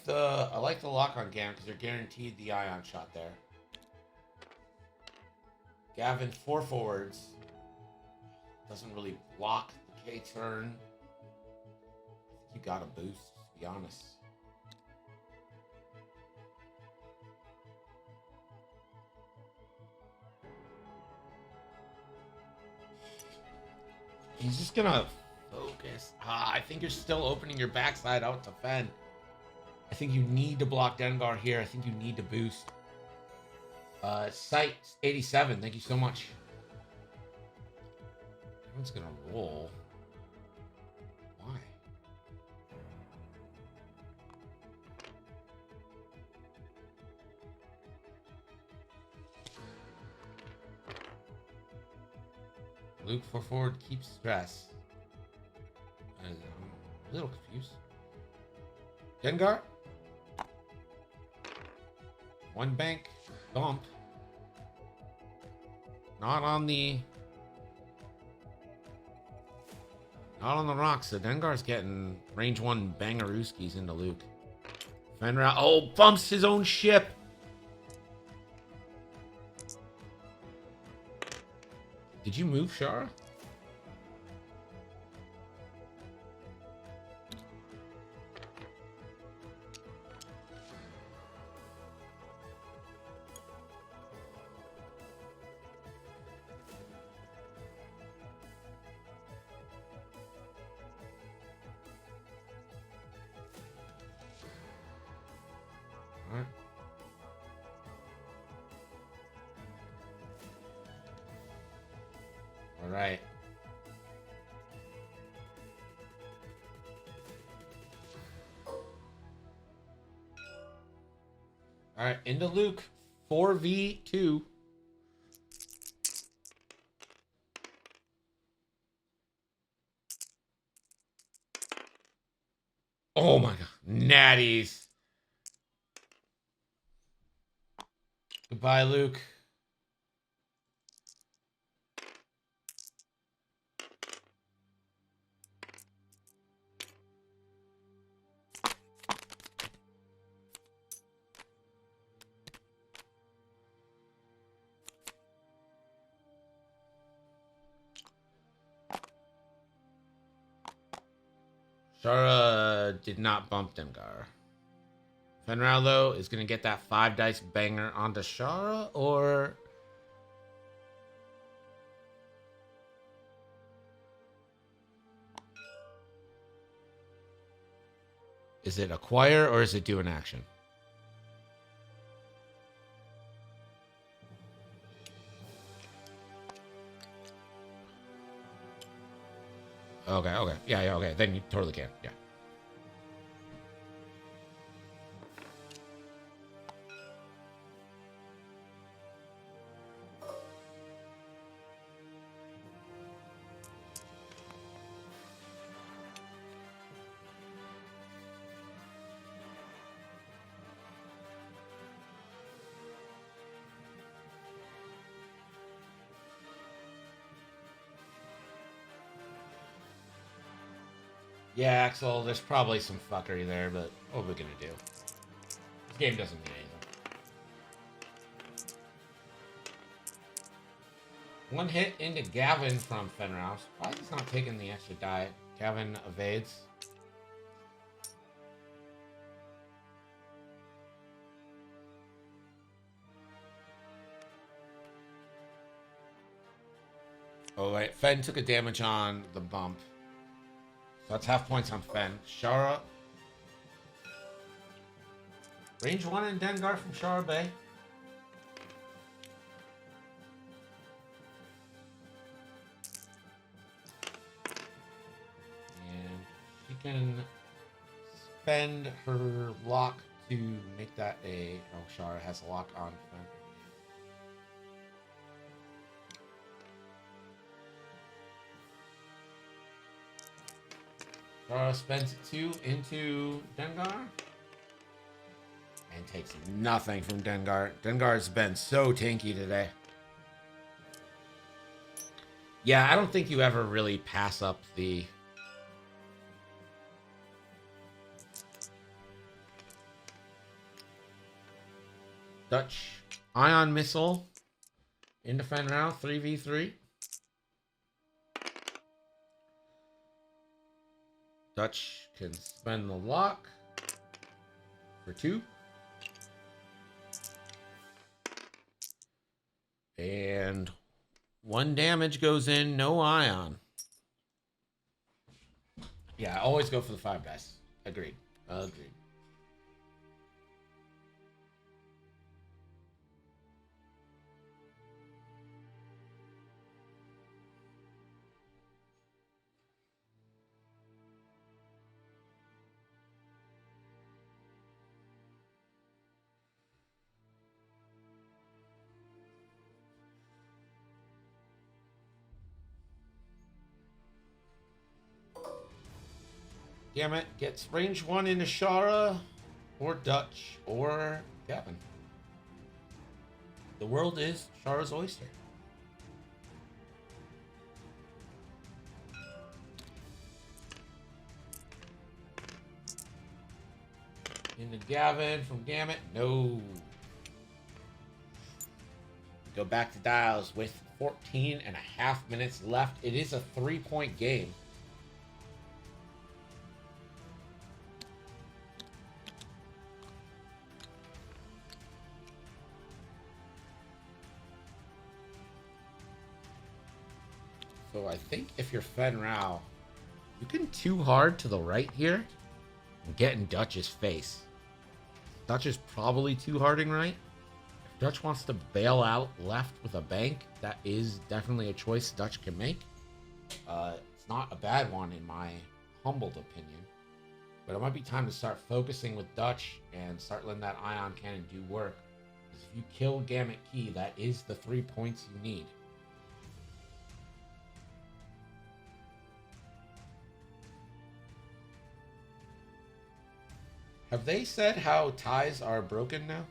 I like the lock on Gam because they're guaranteed the ion shot there. Gavin 4 forwards. Doesn't really block the K turn. I think you got a boost, to be honest. He's just gonna focus. I think you're still opening your backside out to Fen. I think you need to block Dengar here. I think you need to boost. Sight 87. Thank you so much. Everyone's gonna roll. Why? Luke for forward keeps stress. I'm a little confused. Dengar? One bank bump. Not on the rocks. So Dengar's getting range 1 Bangarooskies into Luke. Fenrau, oh, bumps his own ship. Did you move, Shara? All right. All right, into Luke. 4v2. Oh my god. Natties. Goodbye, Luke. Shara did not bump Dengar. Fenrau, though, is going to get that 5 dice banger onto Shara, or... Is it acquire, or is it do an action? Okay, okay. Yeah, okay. Then you totally can. Yeah. Yeah, Axel, there's probably some fuckery there, but what are we gonna do? This game doesn't mean anything. One hit into Gavin from Fenrouse. Why is he not taking the extra die? Gavin evades. Oh, wait. Fen took a damage on the bump. So that's half points on Fen. Shara. Range 1 in Dengar from Shara Bay. And she can spend her lock to make that a... Oh, Shara has a lock on Fen. Shara spends 2 into Dengar. And takes nothing from Dengar. Dengar's been so tanky today. Yeah, I don't think you ever really pass up the... Dutch Ion Missile into Fenrow, 3v3. Dutch can spend the lock for 2. And 1 damage goes in, no ion. Yeah, I always go for the 5 dice. Agreed. Agreed. Damn it, gets range 1 into Shara, or Dutch, or Gavin. The world is Shara's oyster. Into Gavin from Gamut, no. Go back to Dials with 14 and a half minutes left. It is a 3-point game. So I think if you're Fenrow, you can too hard to the right here and get in Dutch's face. Dutch is probably too harding right. If Dutch wants to bail out left with a bank, that is definitely a choice Dutch can make. It's not a bad one in my humbled opinion. But it might be time to start focusing with Dutch and start letting that ion cannon do work. Because if you kill Gamut Key, that is the 3 points you need. Have they said how ties are broken now?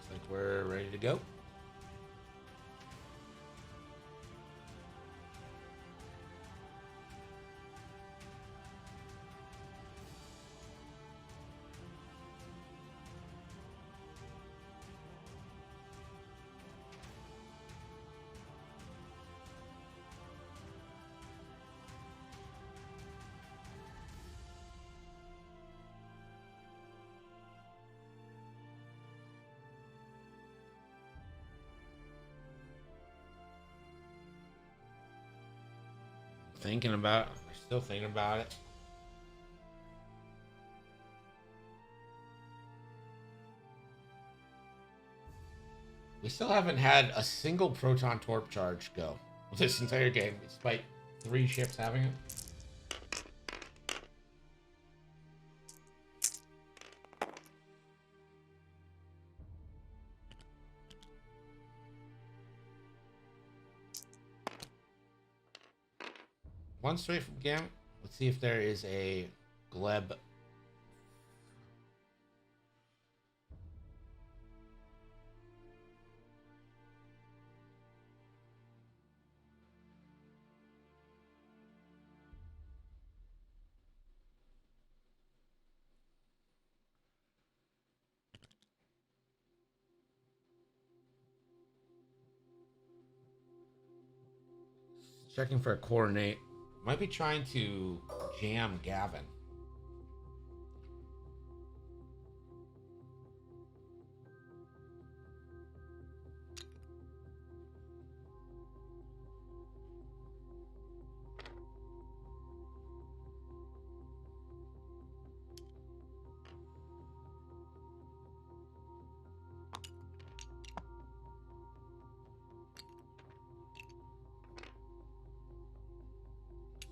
Looks like we're ready to go. Thinking about it. We're still thinking about it. We still haven't had a single proton torp charge go this entire game, despite 3 ships having it. One straight from Gam. Let's see if there is a Gleb. Checking for a coordinate. Might be trying to jam Gavin.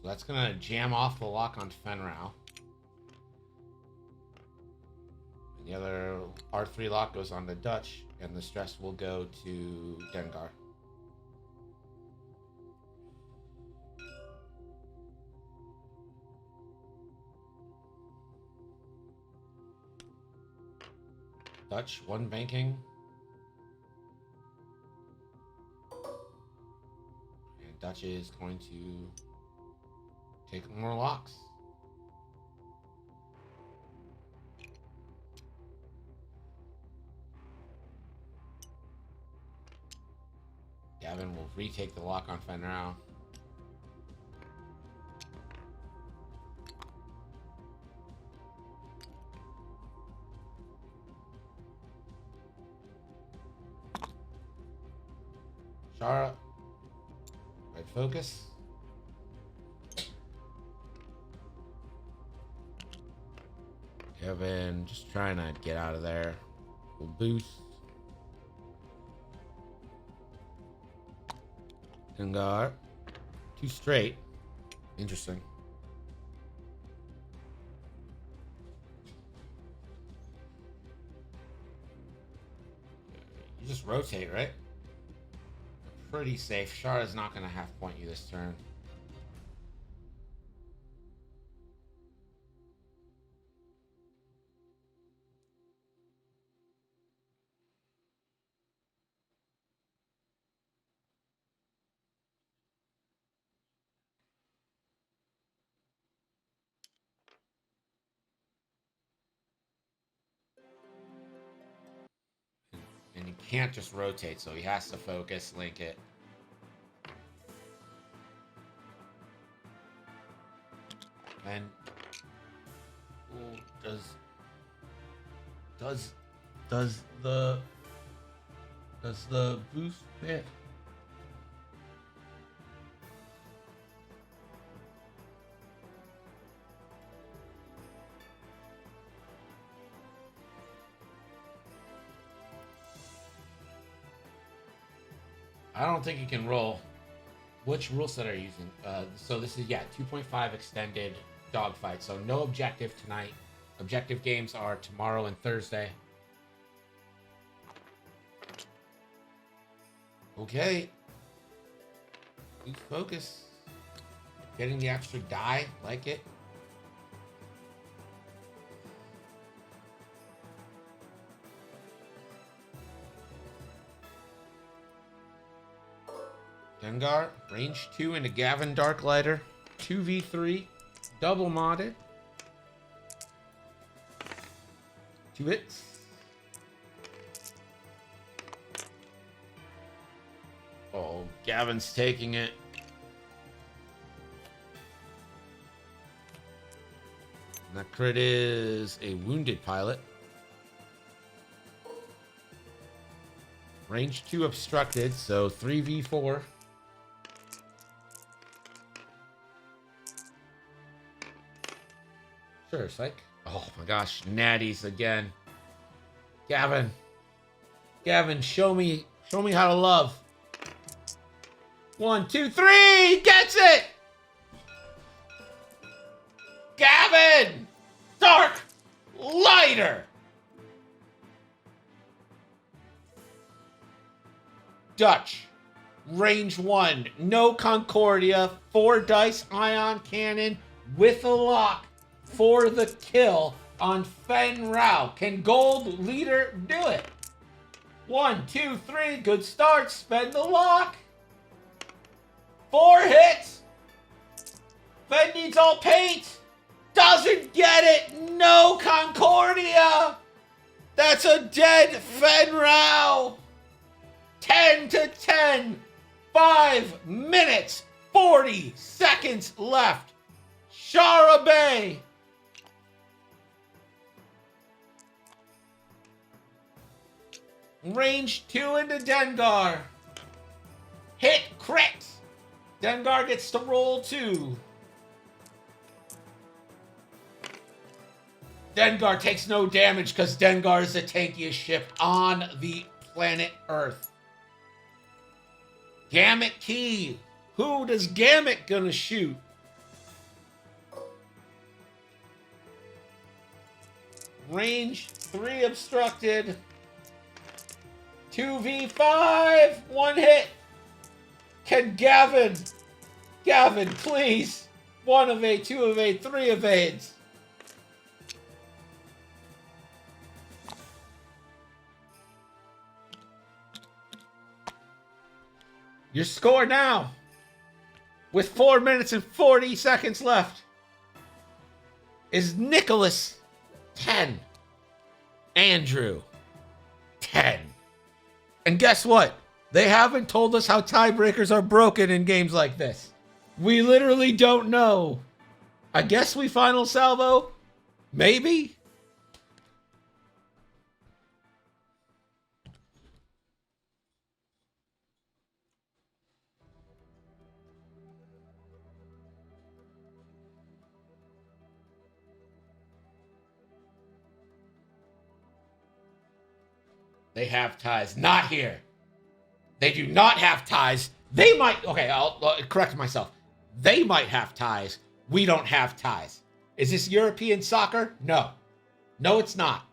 So that's gonna jam off the lock on Fenrau. And the other R3 lock goes on the Dutch, and the stress will go to Dengar. Dutch, 1 banking. And Dutch is going to take more locks. Gavin will retake the lock on Fenrau. Shara, right focus. Kevin, just trying to get out of there. We'll boost. Dengar. 2 straight. Interesting. You just rotate, right? Pretty safe. Shara's not going to half point you this turn. And he can't just rotate, so he has to focus, link it. And ooh, does the boost hit? I don't think he can roll. Which rule set are you using? So this is, 2.5 extended dogfight. So no objective tonight. Objective games are tomorrow and Thursday. Okay. Please focus. Getting the extra die. Like it. Dengar, range 2 into Gavin Darklighter. 2v3, double modded. 2 hits. Oh, Gavin's taking it. And that crit is a wounded pilot. Range 2 obstructed, so 3v4. Sure, psych. Oh my gosh, natties again. Gavin. Gavin, show me how to love. 1, 2, 3! Gets it! Gavin! Dark! Lighter! Dutch. Range 1. No Concordia. 4 dice ion cannon with a lock for the kill on Fen Rao. Can Gold Leader do it? 1, 2, 3. Good start. Spend the lock. 4 hits. Fen needs all paint. Doesn't get it. No Concordia. That's a dead Fen Rao. 10 to 10. 5 minutes, 40 seconds left. Shara Bay. Range 2 into Dengar. Hit crit. Dengar gets to roll 2. Dengar takes no damage because Dengar is the tankiest ship on the planet Earth. Gamut Key. Who does Gamut gonna shoot? Range 3 obstructed. 2v5. 1 hit. Can Gavin, please. 1 evade, 2 evade, 3 evades. Your score now, with 4 minutes and 40 seconds left, is Nicholas 10, Andrew 10. And guess what? They haven't told us how tiebreakers are broken in games like this. We literally don't know. I guess we final salvo? Maybe? They have ties. Not here. They do not have ties. They might... Okay, I'll correct myself. They might have ties. We don't have ties. Is this European soccer? No. No, it's not.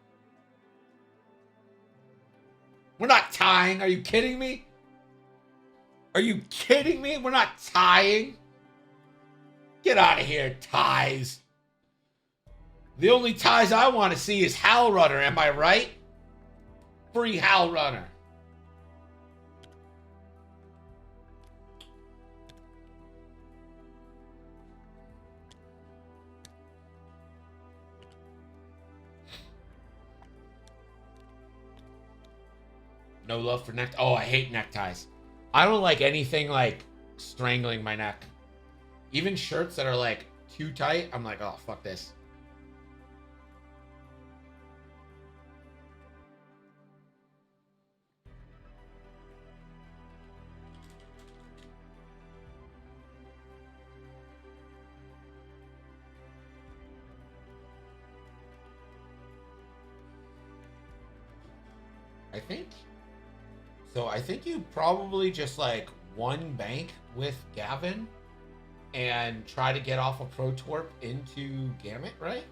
We're not tying. Are you kidding me? Are you kidding me? We're not tying. Get out of here, ties. The only ties I want to see is Hal Runner. Am I right? Free Hal Runner. No love for neck. Oh, I hate neckties. I don't like anything like strangling my neck. Even shirts that are like too tight, I'm like, oh, fuck this. I think you probably just like one bank with Gavin and try to get off a Protorp into Gamut, right?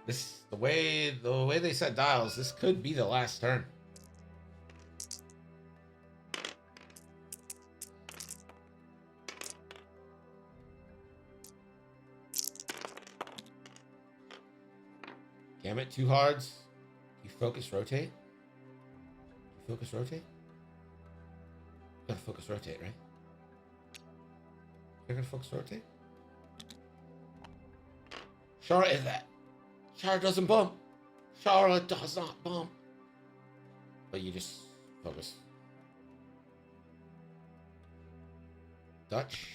This the way they set dials, this could be the last turn. Gamut, 2 hards. You focus rotate. You focus rotate? You gotta focus rotate, right? You're gonna focus rotate? Shara is that. Shara doesn't bump. Shara does not bump. But you just focus. Dutch.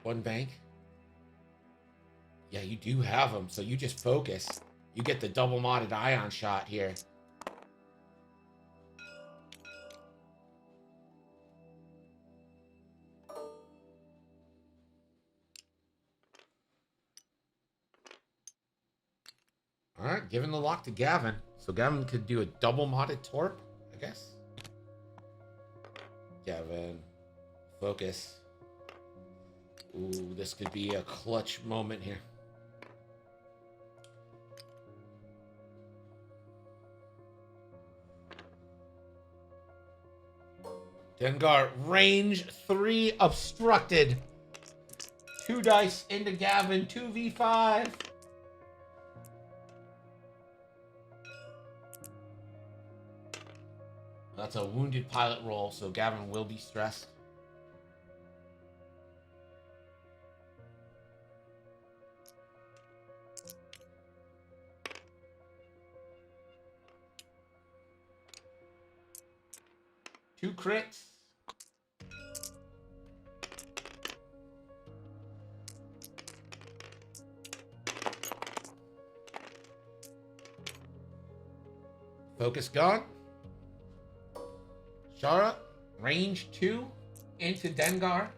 1 bank. Yeah, you do have them, so you just focus. You get the double modded ion shot here. giving the lock to Gavin. So Gavin could do a double modded torp, I guess. Gavin, focus. Ooh, this could be a clutch moment here. Dengar, range 3 obstructed. 2 dice into Gavin, 2v5. That's a wounded pilot roll, so Gavin will be stressed. Two crits. Focus gone. Shara, range 2 into Dengar.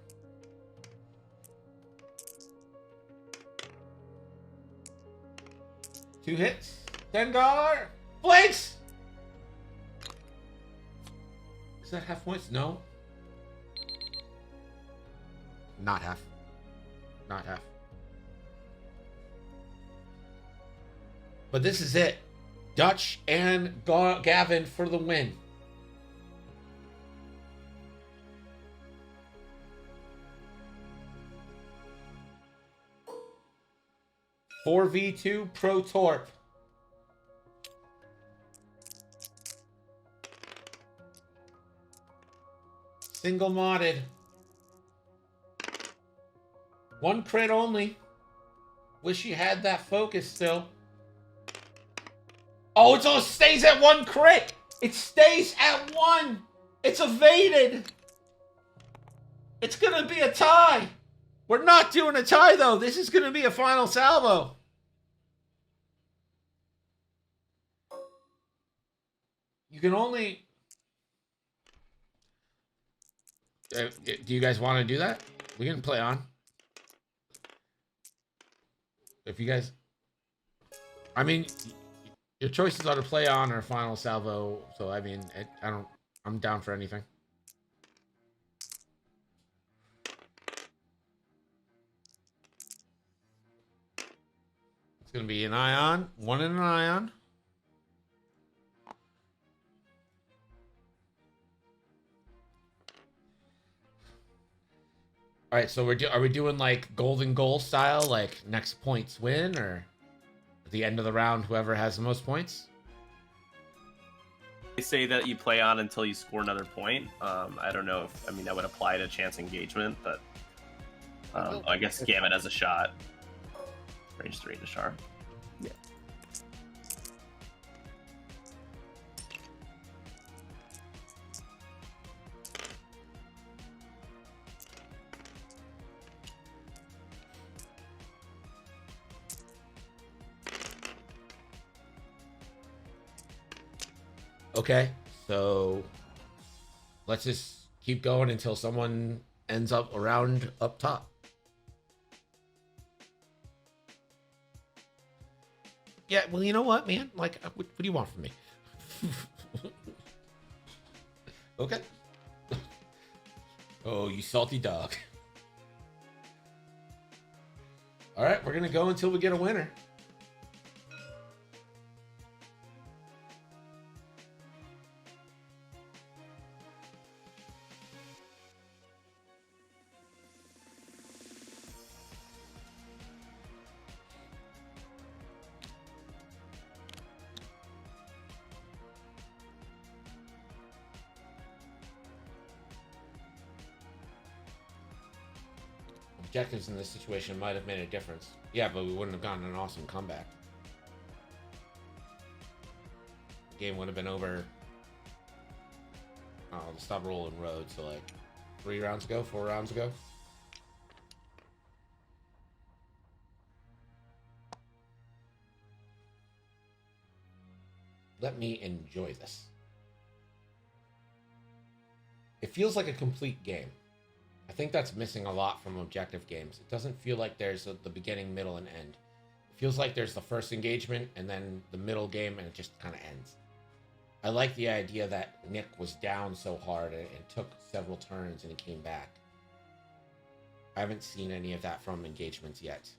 Two hits. Dengar blinks. Is that half points? No. Not half. Not half. But this is it. Dutch and Gavin for the win. Four v2 Pro Torp. Single modded. One crit only. Wish you had that focus still. Oh, it all stays at 1 crit. It stays at 1. It's evaded. It's going to be a tie. We're not doing a tie, though. This is going to be a final salvo. You can only... do you guys want to do that? We can play on. If you guys... I mean... Your choices are to play on or final salvo, so I mean, I'm down for anything. It's gonna be an ion, 1 in an ion. All right, so are we doing like golden goal style, like next points win, or? At the end of the round, whoever has the most points? They say that you play on until you score another point. I don't know if, I mean, that would apply to chance engagement, but I guess Gavin has a shot. Range 3 to Shar. Yeah. Okay, so let's just keep going until someone ends up around up top. Yeah, well, you know what, man? Like, what do you want from me? Okay. Oh, you salty dog. All right, we're going to go until we get a winner. Objectives in this situation might have made a difference. Yeah, but we wouldn't have gotten an awesome comeback. The game would have been over. Oh, stop rolling road. So like 4 rounds ago. Let me enjoy this. It feels like a complete game. I think that's missing a lot from objective games. It doesn't feel like there's the beginning, middle, and end. It feels like there's the first engagement and then the middle game, and it just kind of ends. I like the idea that Nick was down so hard and took several turns and he came back. I haven't seen any of that from engagements yet.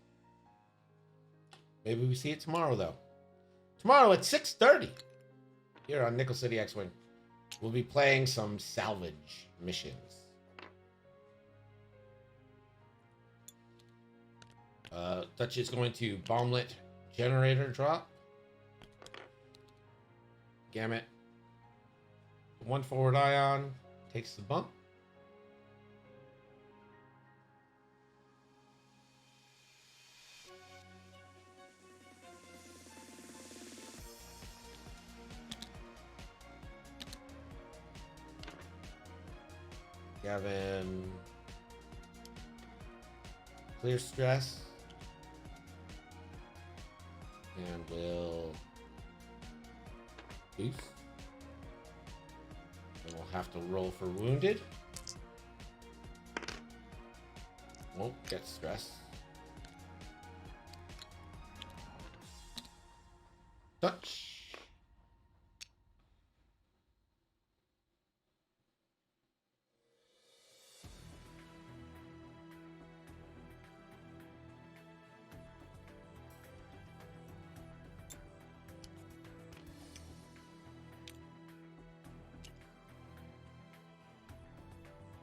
Maybe we see it tomorrow, though. Tomorrow at 6:30 here on Nickel City X-Wing. We'll be playing some salvage missions. Dutch is going to bomblet generator drop. Gamut. One forward ion takes the bump. Gavin clear stress and will boost. And we'll have to roll for wounded. Won't get stress. Dutch.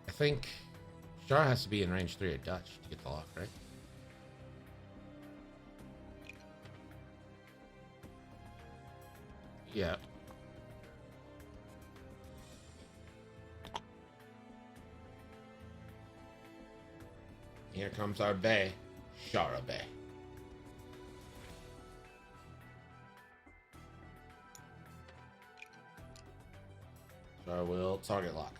I think Shara has to be in range 3 of Dutch to get the lock, right? Yeah. Here comes our Bay, Shara Bay. Shara will target lock.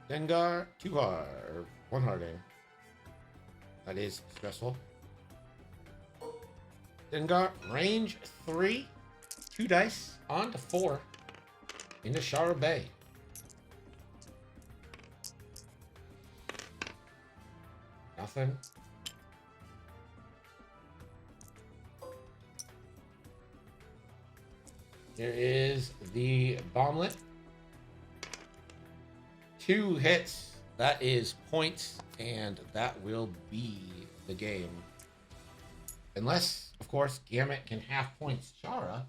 Dengar, 2 hard, 1 harding. That is stressful. Dengar, range 3, 2 dice, on to 4, into Shara Bay. Nothing. Here is the bomblet. 2 hits. That is points, and that will be the game. Unless, of course, Gamut can half points Shara.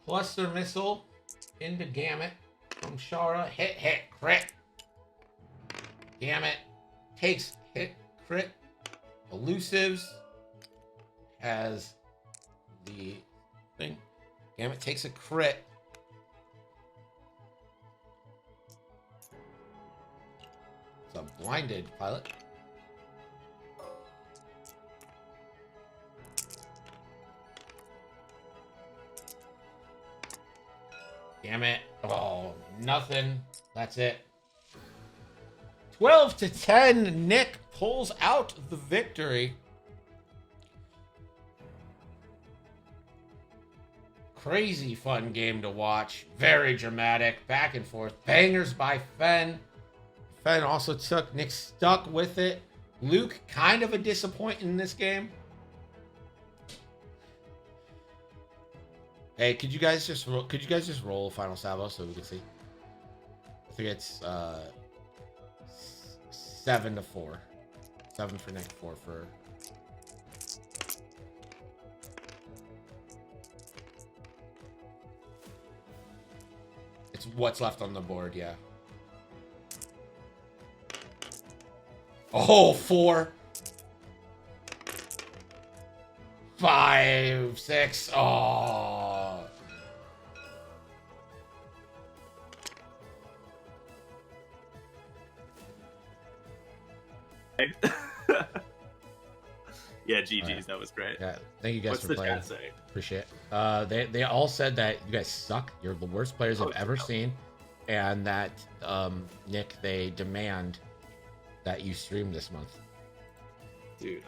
Cluster missile into Gamut from Shara. Hit, crit. Gamut takes hit, crit. Elusives has the thing. Gamut takes a crit. It's a blinded pilot. Gamut. Oh, nothing. That's it. 12-10. Nick pulls out the victory. Crazy fun game to watch. Very dramatic. Back and forth. Bangers by Fen. Fen also took. Nick stuck with it. Luke kind of a disappointment in this game. Hey, could you guys just roll final salvo so we can see? I think it's 7-4. 7 for Nick, 4 for. It's what's left on the board, yeah. Oh, 4. 5, 6. Oh. Yeah, GG's. Right. That was great. Yeah, thank you guys What's for the playing. chat say? Appreciate it. They all said that you guys suck. You're the worst players I've ever seen, and that Nick, they demand that you stream this month. Dude,